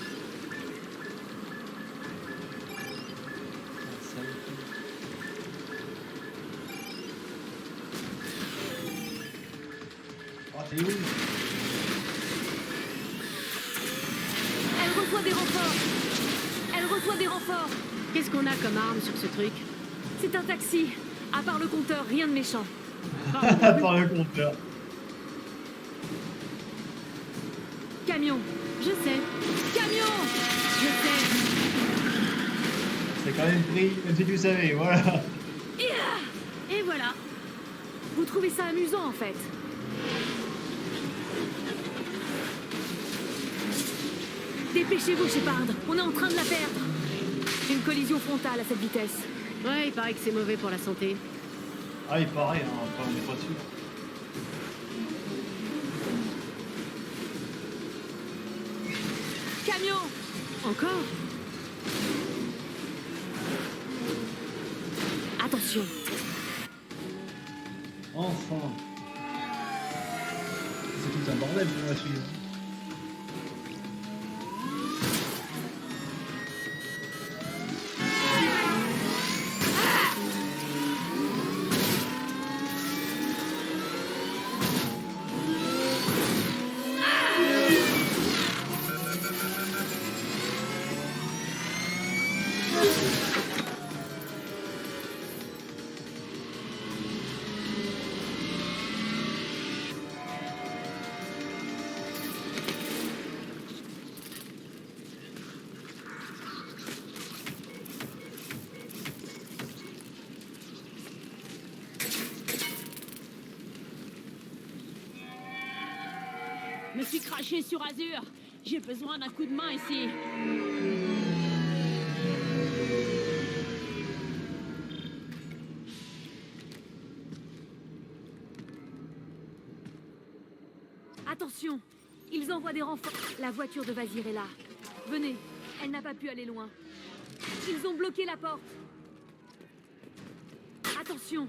Oh, t'es où? Elle reçoit des renforts. Elle reçoit des renforts. Qu'est-ce qu'on a comme arme sur ce truc? C'est un taxi. À part le compteur, rien de méchant. Par le compteur. Camion. Je sais. Camion. Je sais. C'est quand même pris, même si tu savais, voilà. Et voilà. Vous trouvez ça amusant, en fait? Dépêchez-vous, Shepard. On est en train de la perdre. Une collision frontale à cette vitesse. Ouais, il paraît que c'est mauvais pour la santé. Ah, il paraît, hein, après on n'est pas sûr. Camion. Encore? Attention. Enfin. C'est tout un bordel pour la suivre. suis craché sur Azur. J'ai besoin d'un coup de main ici. Attention, ils envoient des renforts. La voiture de Vazir est là. Venez, elle n'a pas pu aller loin. Ils ont bloqué la porte. Attention,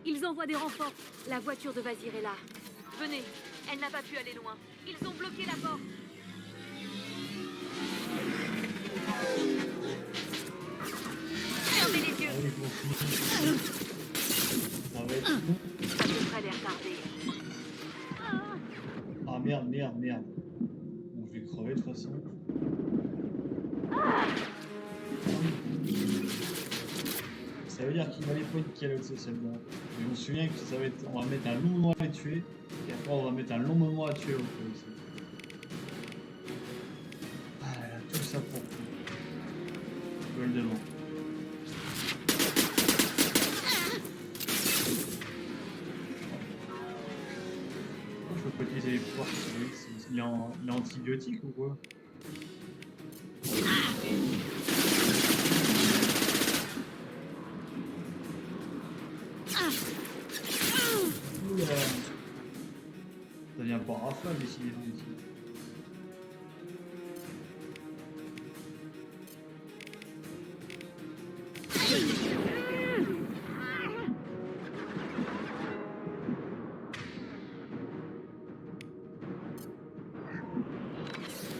ils envoient des renforts. La voiture de Vazir est là. Venez, elle n'a pas pu aller loin. Ils ont bloqué la porte. Fermez les yeux. Ça va être Ça devrait les retarder. Ah merde, merde, merde. Bon, je vais crever de toute façon. Ça veut dire qu'il va les points de calotte, c'est celle-là. Je me souviens que ça va être. On va mettre un long moment à les tuer. Et après, on va mettre un long moment à tuer l'autre aussi. Ah là là, tout ça pour tout. Je le demande. Je peux pas utiliser les pouvoirs sur lui. Il est antibiotique ou quoi? Oula. Ça devient pas rafale ici, ici.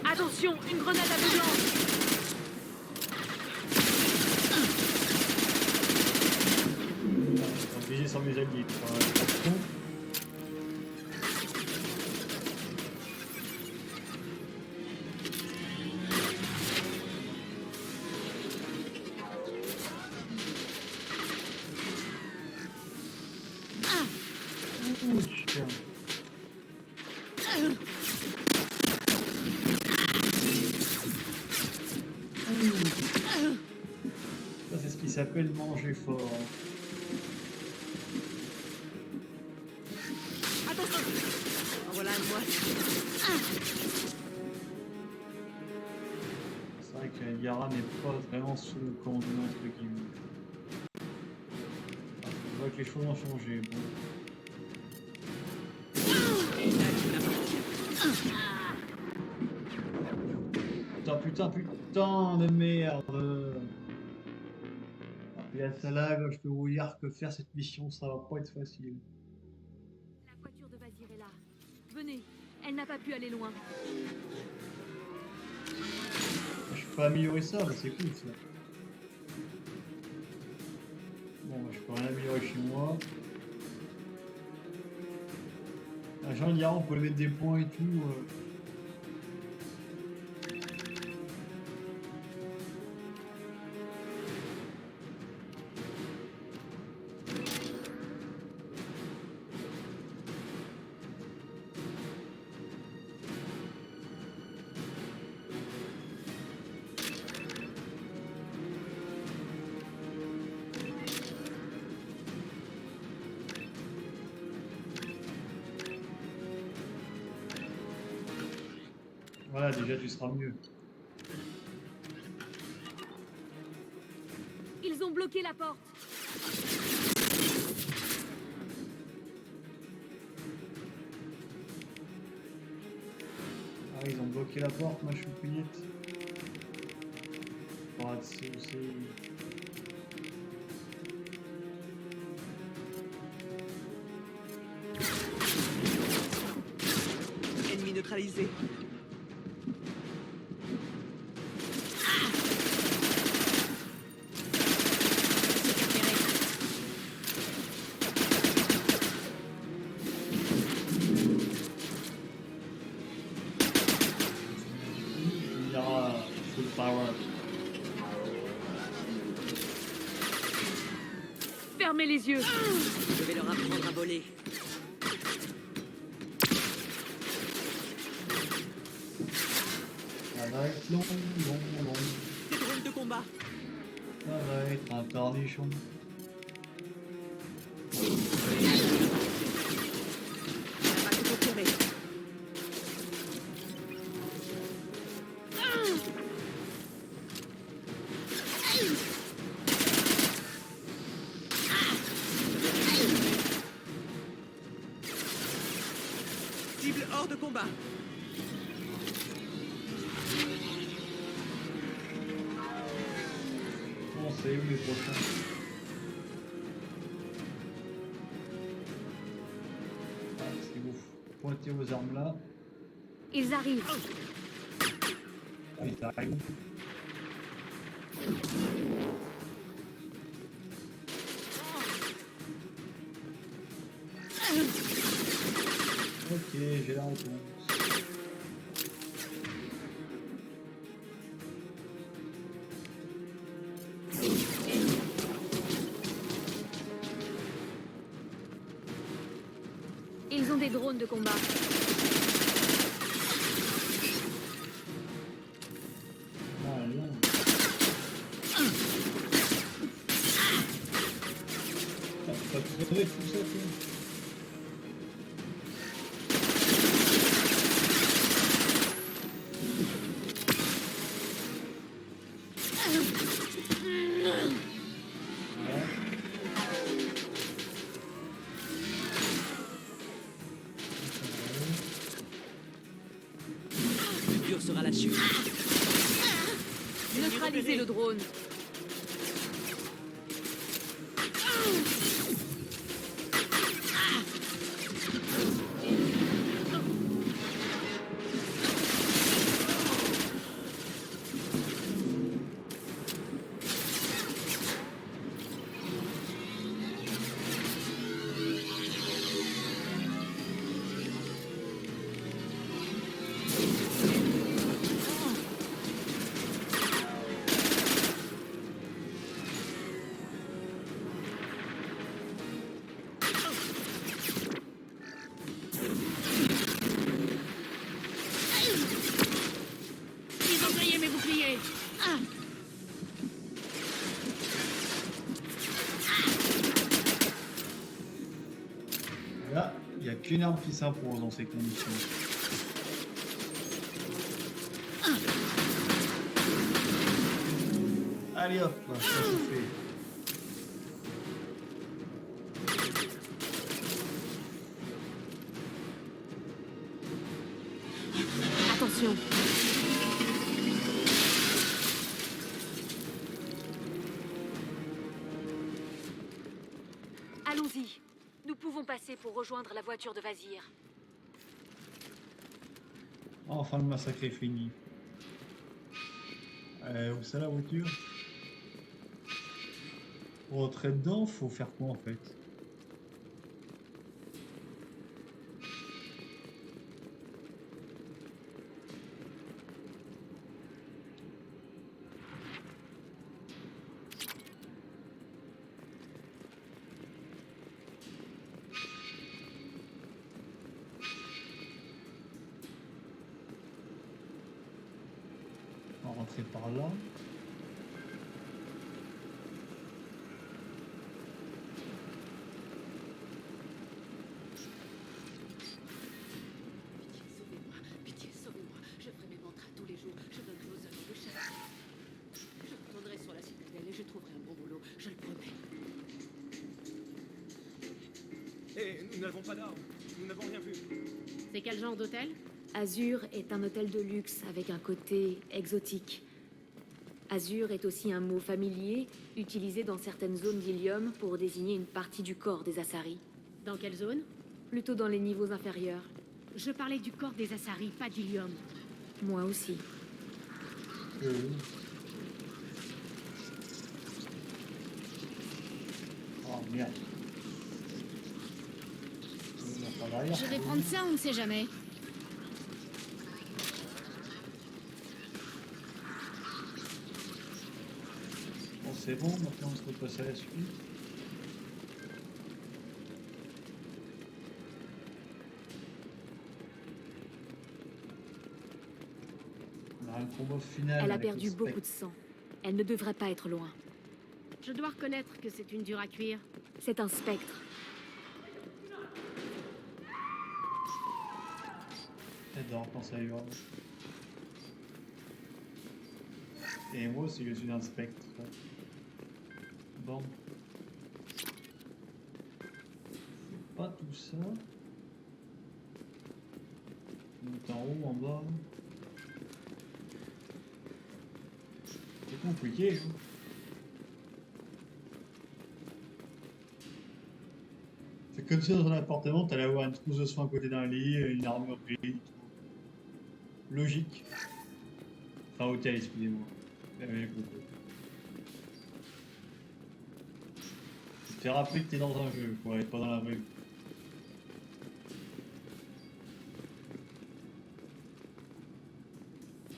Attention, une grenade aveuglante. Obligé sans mes alliés. Attention. Putain. Ça, c'est ce qui s'appelle manger fort. Attention. En voilà un bois. C'est vrai que Yara n'est pas vraiment sous le commandement entre guillemets. Ah, je vois que les choses ont changé. Bon. Putain, putain de merde. Il y a ça là, je peux vous dire que faire cette mission, ça va pas être facile. La voiture de Vazir est là. Venez, elle n'a pas pu aller loin. Je peux améliorer ça, bah, c'est cool ça. Bon, bah, je peux rien améliorer chez moi. Jean Yara, on peut lui mettre des points et tout. Voilà, déjà tu seras mieux. Ils ont bloqué la porte. Ah, ils ont bloqué la porte, ma choupinette. Ah, c'est... Ennemi neutralisé. Fermez les yeux. Je vais leur apprendre à voler. Ça va être long. Des drones de combat. Ça va être un cornichon. Cible hors de combat. Bon, c'est où les prochains? Ah, c'est vous pointez vos armes là. Ils arrivent. Ah, ils arrivent. Ok, j'ai la réponse. Ils ont des drones de combat. Non, non. T'as crevé tout ça, toi? Le dur sera la chute. Neutralisez le drone. Ils ont grillé mes boucliers. Là, il n'y a qu'une arme qui s'impose dans ces conditions. Allez hop, ça c'est fait. Attention. Allons-y. Nous pouvons passer pour rejoindre la voiture de Vazir. Enfin, le massacre est fini. Où c'est la voiture? Pour rentrer dedans, faut faire quoi en fait? On va rentrer par là. Pitié, sauvez-moi. Je ferai mes mantras tous les jours. Je donnerai aux œuvres de chasse. Je retournerai sur la citadelle et je trouverai un bon boulot. Je le promets. Et nous n'avons pas d'armes. Nous n'avons rien vu. C'est quel genre d'hôtel? Azur est un hôtel de luxe avec un côté exotique. Azur est aussi un mot familier utilisé dans certaines zones d'Ilium pour désigner une partie du corps des Asari. Dans quelle zone? Plutôt dans les niveaux inférieurs. Je parlais du corps des Asari, pas d'Ilium. Moi aussi. Oh merde. Je vais prendre ça, on ne sait jamais. Bon, c'est bon, maintenant on se repasse à la suite. On a un combat final. Elle a avec perdu le beaucoup spectre. de sang. Elle ne devrait pas être loin. Je dois reconnaître que c'est une dure à cuire. C'est un spectre. Elle dort quand ça hurle. Et moi aussi, je suis un spectre. Bon. C'est pas tout ça. On est en haut, en bas. C'est compliqué, hein. C'est comme si dans un appartement, t'allais avoir une trousse de soins à côté d'un lit, une armure grise. Logique. Enfin, hôtel, excusez-moi. Tu te fais rappeler que t'es dans un jeu, quoi, et pas dans la vraie vie.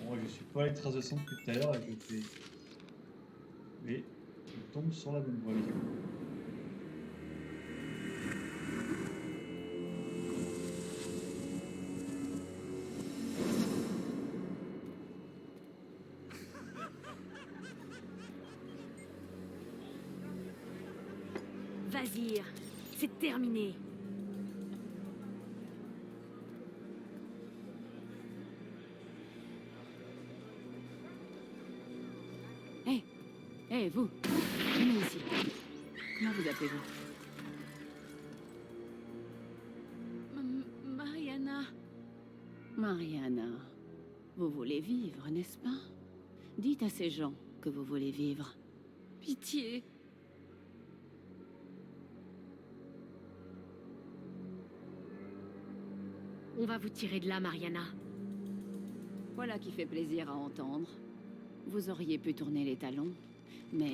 Bon, je suis pas allé traces de sang depuis tout à l'heure et je fais. Mais je tombe sur la bonne voie, les gars. Vazir, c'est terminé. Hé, vous, venez ici. Comment vous appelez-vous? Mariana. Mariana, vous voulez vivre, n'est-ce pas? Dites à ces gens que vous voulez vivre. Pitié. On va vous tirer de là, Mariana. Voilà qui fait plaisir à entendre. Vous auriez pu tourner les talons, mais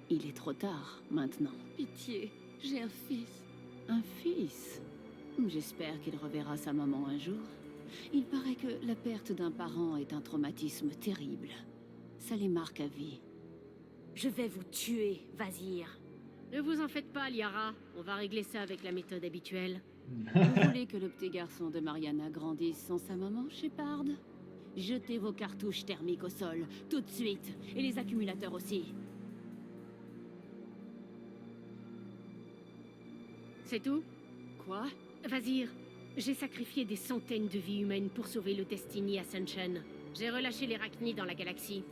il est trop tard maintenant. Pitié, j'ai un fils. Un fils? J'espère qu'il reverra sa maman un jour. Il paraît que la perte d'un parent est un traumatisme terrible. Ça les marque à vie. Je vais vous tuer, Vazir. Ne vous en faites pas, Liara. On va régler ça avec la méthode habituelle. Vous voulez que le petit garçon de Mariana grandisse sans sa maman, Shepard? Jetez vos cartouches thermiques au sol, tout de suite. Et les accumulateurs aussi. C'est tout? Quoi? Vazir, j'ai sacrifié des centaines de vies humaines pour sauver le Destiny Ascension. J'ai relâché les Rachni dans la galaxie.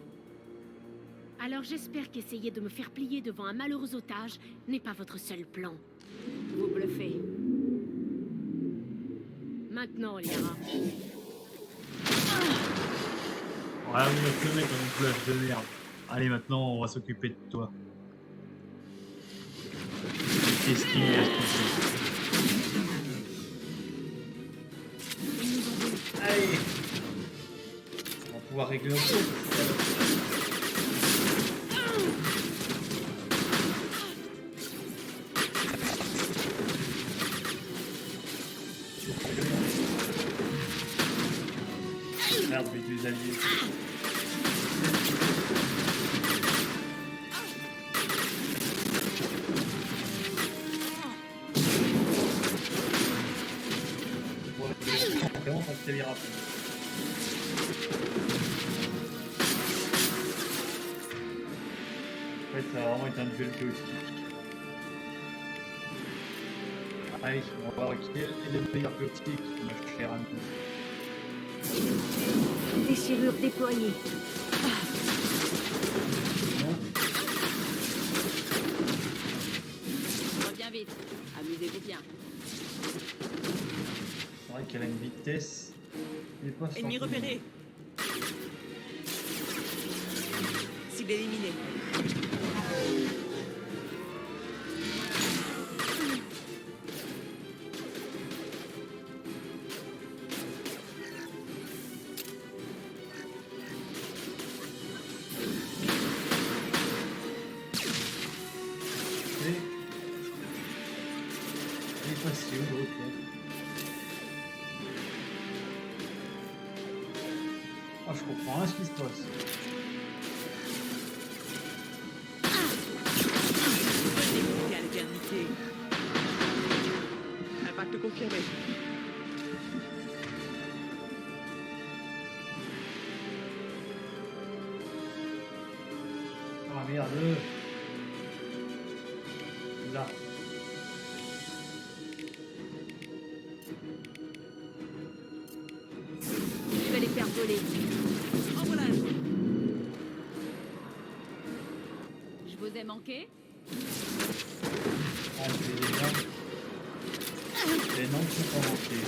Alors j'espère qu'essayer de me faire plier devant un malheureux otage n'est pas votre seul plan. Vous bluffez. Maintenant, Liara. Ouais, vous êtes le mec dans une bluff de merde. Allez, maintenant, on va s'occuper de toi. Qu'est-ce qu'il y a, allez, on va pouvoir régler notre chose. Merde, avec les alliés. Vraiment, ça se téléra. En fait, ça a vraiment été un duel chaotique. Allez, on va voir qui est le meilleur chaotique, ma chère amie. Déchirure déployée. Reviens vite. Amusez-vous bien. C'est vrai qu'elle a une vitesse. Ennemi repéré. Cible éliminée. Ah, je comprends rien ce qui se passe. À l'éternité. Impact confirmé. Ah merde. Là. Je vais les faire voler. En voilà. fait manquer? Ah, je l'ai déjà. Et non, je peux pas manquer.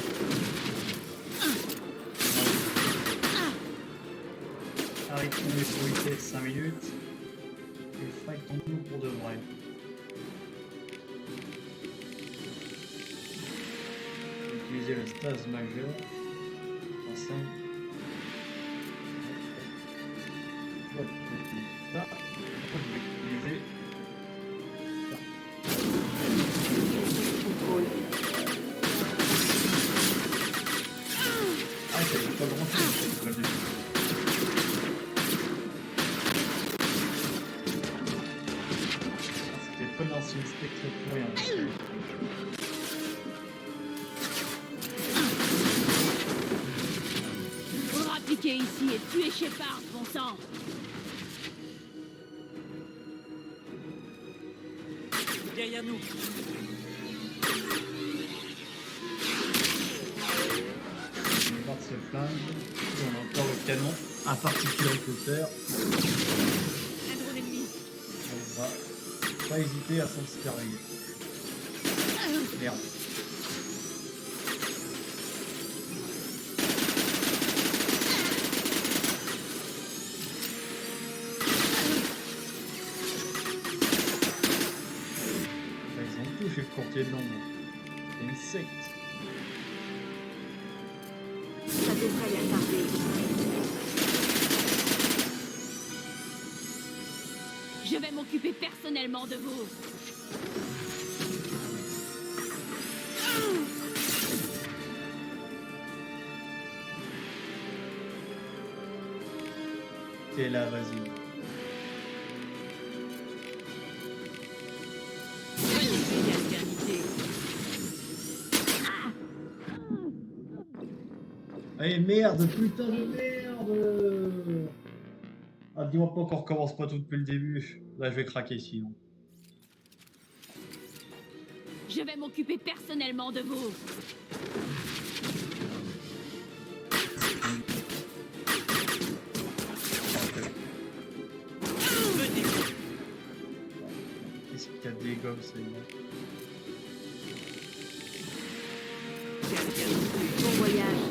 Arrêtons les priorités de 5 minutes. Et fractons-nous pour de vrai. Utiliser le stase majeur. Ensemble. Hop, j'utilise ça. Je vais utiliser ça. Ah, ça fait pas grand chose cette école de vie. C'était pas dans une spectre pour rien. Faudra piquer ici et tuer Shepard, bon sang. Derrière nous. On va ce flingue. On a encore le canon. Un particulier Cooper. Un drone ennemi. On va pas hésiter à s'en servir. Merde. Ils ont touché le courtier de l'ombre. C'est une secte. Ça devrait bien tarder. Je vais m'occuper personnellement de vous. T'es là, vas-y. Allez, merde, putain de merde! Ah, dis-moi pas qu'on recommence pas tout depuis le début. Là, je vais craquer sinon. Je vais m'occuper personnellement de vous. Qu'est-ce qu'il y a des gommes, c'est bon. Bon voyage.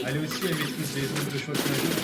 Elle aussi, elle maîtrise les zones de choc majeur.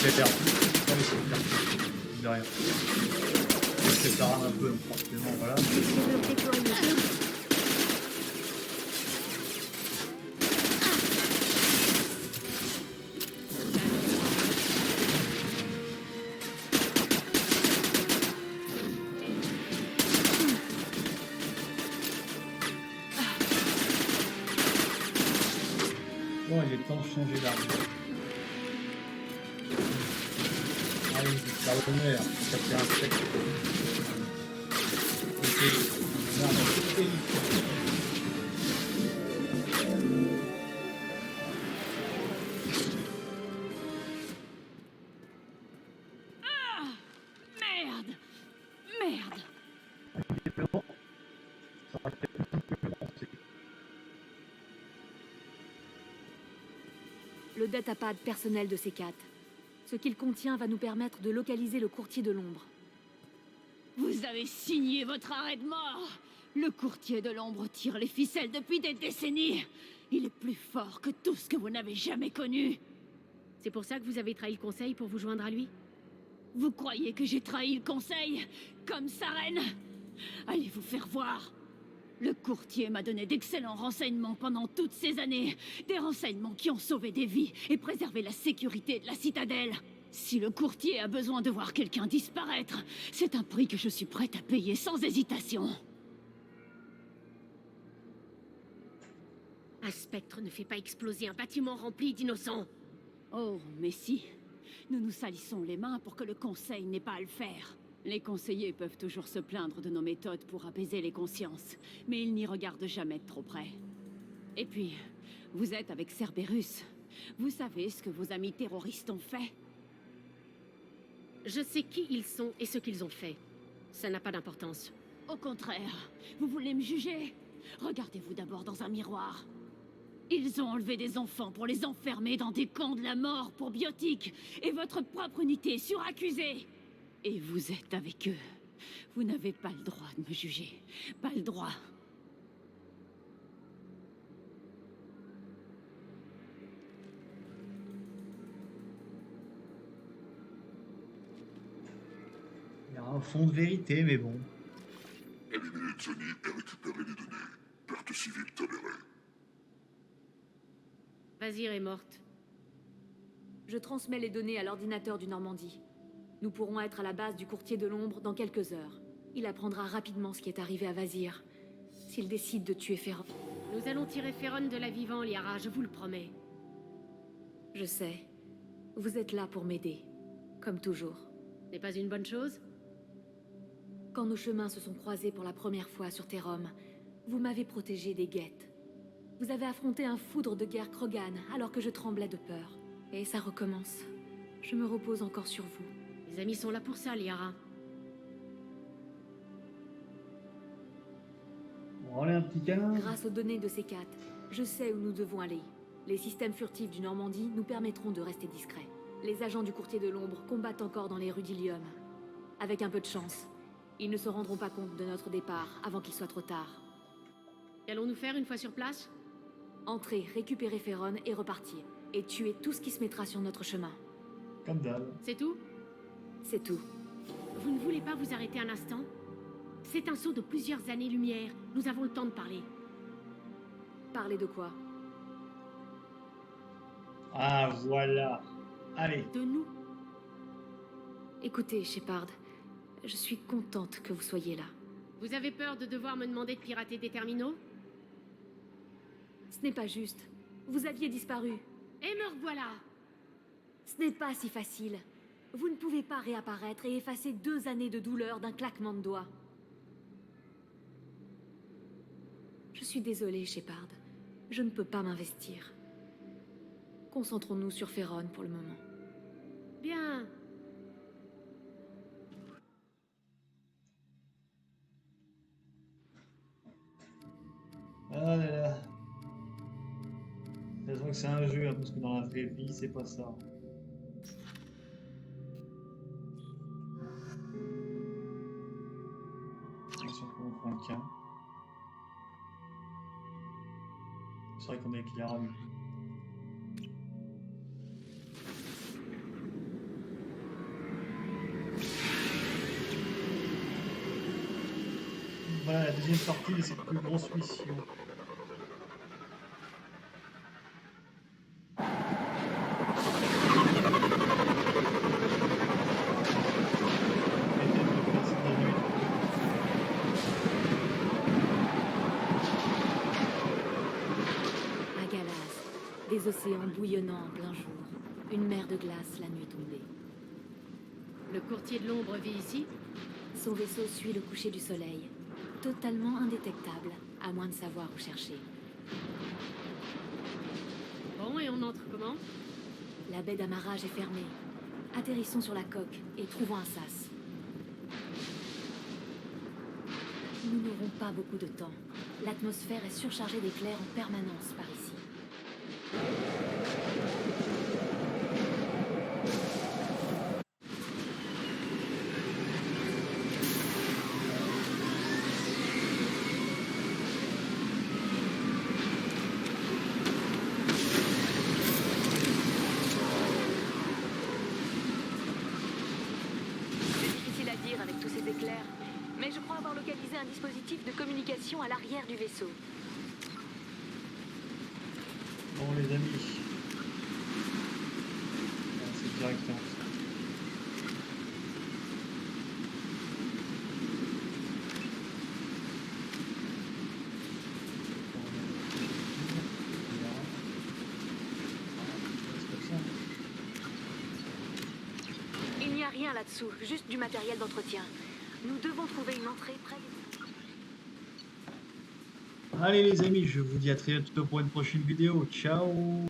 J'ai perdu. Non mais c'est perdu. De rien. Je sépare un peu, forcément, voilà. Bon, il est temps de changer d'arme. La première, ça fait un sec. Ah, merde. Merde. Le datapad personnel de C4. Ce qu'il contient va nous permettre de localiser le courtier de l'ombre. Vous avez signé votre arrêt de mort. Le courtier de l'ombre tire les ficelles depuis des décennies. Il est plus fort que tout ce que vous n'avez jamais connu. C'est pour ça que vous avez trahi le conseil pour vous joindre à lui? Vous croyez que j'ai trahi le conseil? Comme Saren? Allez vous faire voir. Le courtier m'a donné d'excellents renseignements pendant toutes ces années. Des renseignements qui ont sauvé des vies et préservé la sécurité de la citadelle. Si le courtier a besoin de voir quelqu'un disparaître, c'est un prix que je suis prête à payer sans hésitation. Un spectre ne fait pas exploser un bâtiment rempli d'innocents. Oh, mais si. Nous nous salissons les mains pour que le conseil n'ait pas à le faire. Les conseillers peuvent toujours se plaindre de nos méthodes pour apaiser les consciences, mais ils n'y regardent jamais de trop près. Et puis, vous êtes avec Cerberus. Vous savez ce que vos amis terroristes ont fait? Je sais qui ils sont et ce qu'ils ont fait. Ça n'a pas d'importance. Au contraire, vous voulez me juger? Regardez-vous d'abord dans un miroir. Ils ont enlevé des enfants pour les enfermer dans des camps de la mort pour biotiques, et votre propre unité est suraccusée. Et vous êtes avec eux. Vous n'avez pas le droit de me juger. Pas le droit. Il y a un fond de vérité, mais bon. Éliminer Sony et récupérer les données. Perte civile tolérée. Vazir est morte. Je transmets les données à l'ordinateur du Normandie. Nous pourrons être à la base du courtier de l'ombre dans quelques heures. Il apprendra rapidement ce qui est arrivé à Vazir. S'il décide de tuer Ferron. Nous allons tirer Ferron de la vivant, Liara, je vous le promets. Je sais. Vous êtes là pour m'aider. Comme toujours. N'est pas une bonne chose? Quand nos chemins se sont croisés pour la première fois sur Terrom, vous m'avez protégé des guettes. Vous avez affronté un foudre de guerre Krogan alors que je tremblais de peur. Et ça recommence. Je me repose encore sur vous. Les amis sont là pour ça, Liara. On va un petit câlin. Grâce aux données de C4, je sais où nous devons aller. Les systèmes furtifs du Normandie nous permettront de rester discrets. Les agents du courtier de l'ombre combattent encore dans les rues d'Ilium. Avec un peu de chance, ils ne se rendront pas compte de notre départ avant qu'il soit trop tard. Qu'allons-nous faire une fois sur place? Entrer, récupérer Ferron et repartir. Et tuer tout ce qui se mettra sur notre chemin. Comme d'hab. C'est tout? C'est tout. Vous ne voulez pas vous arrêter un instant? C'est un saut de plusieurs années-lumière. Nous avons le temps de parler. Parler de quoi? Ah, voilà. Allez. De nous? Écoutez, Shepard, je suis contente que vous soyez là. Vous avez peur de devoir me demander de pirater des terminaux? Ce n'est pas juste. Vous aviez disparu. Et me revoilà! Ce n'est pas si facile. Vous ne pouvez pas réapparaître et effacer 2 années de douleur d'un claquement de doigts. Je suis désolée, Shepard. Je ne peux pas m'investir. Concentrons-nous sur Ferron pour le moment. Bien. Ah là là. Je vois que c'est un jeu, hein, parce que dans la vraie vie, c'est pas ça. Attention qu'on prend le cas. C'est vrai qu'on est avec Liara. Voilà la deuxième partie de cette plus grosse mission. Des océans bouillonnants en plein jour. Une mer de glace la nuit tombée. Le courtier de l'ombre vit ici? Son vaisseau suit le coucher du soleil. Totalement indétectable, à moins de savoir où chercher. Bon, et on entre comment? La baie d'amarrage est fermée. Atterrissons sur la coque et trouvons un sas. Nous n'aurons pas beaucoup de temps. L'atmosphère est surchargée d'éclairs en permanence par ici. C'est difficile à dire avec tous ces éclairs, mais je crois avoir localisé un dispositif de communication à l'arrière du vaisseau. Bon les amis, c'est directement ça. rien là-dessous, juste du matériel d'entretien. Nous devons trouver une entrée près des... Allez les amis, je vous dis à très bientôt pour une prochaine vidéo. Ciao!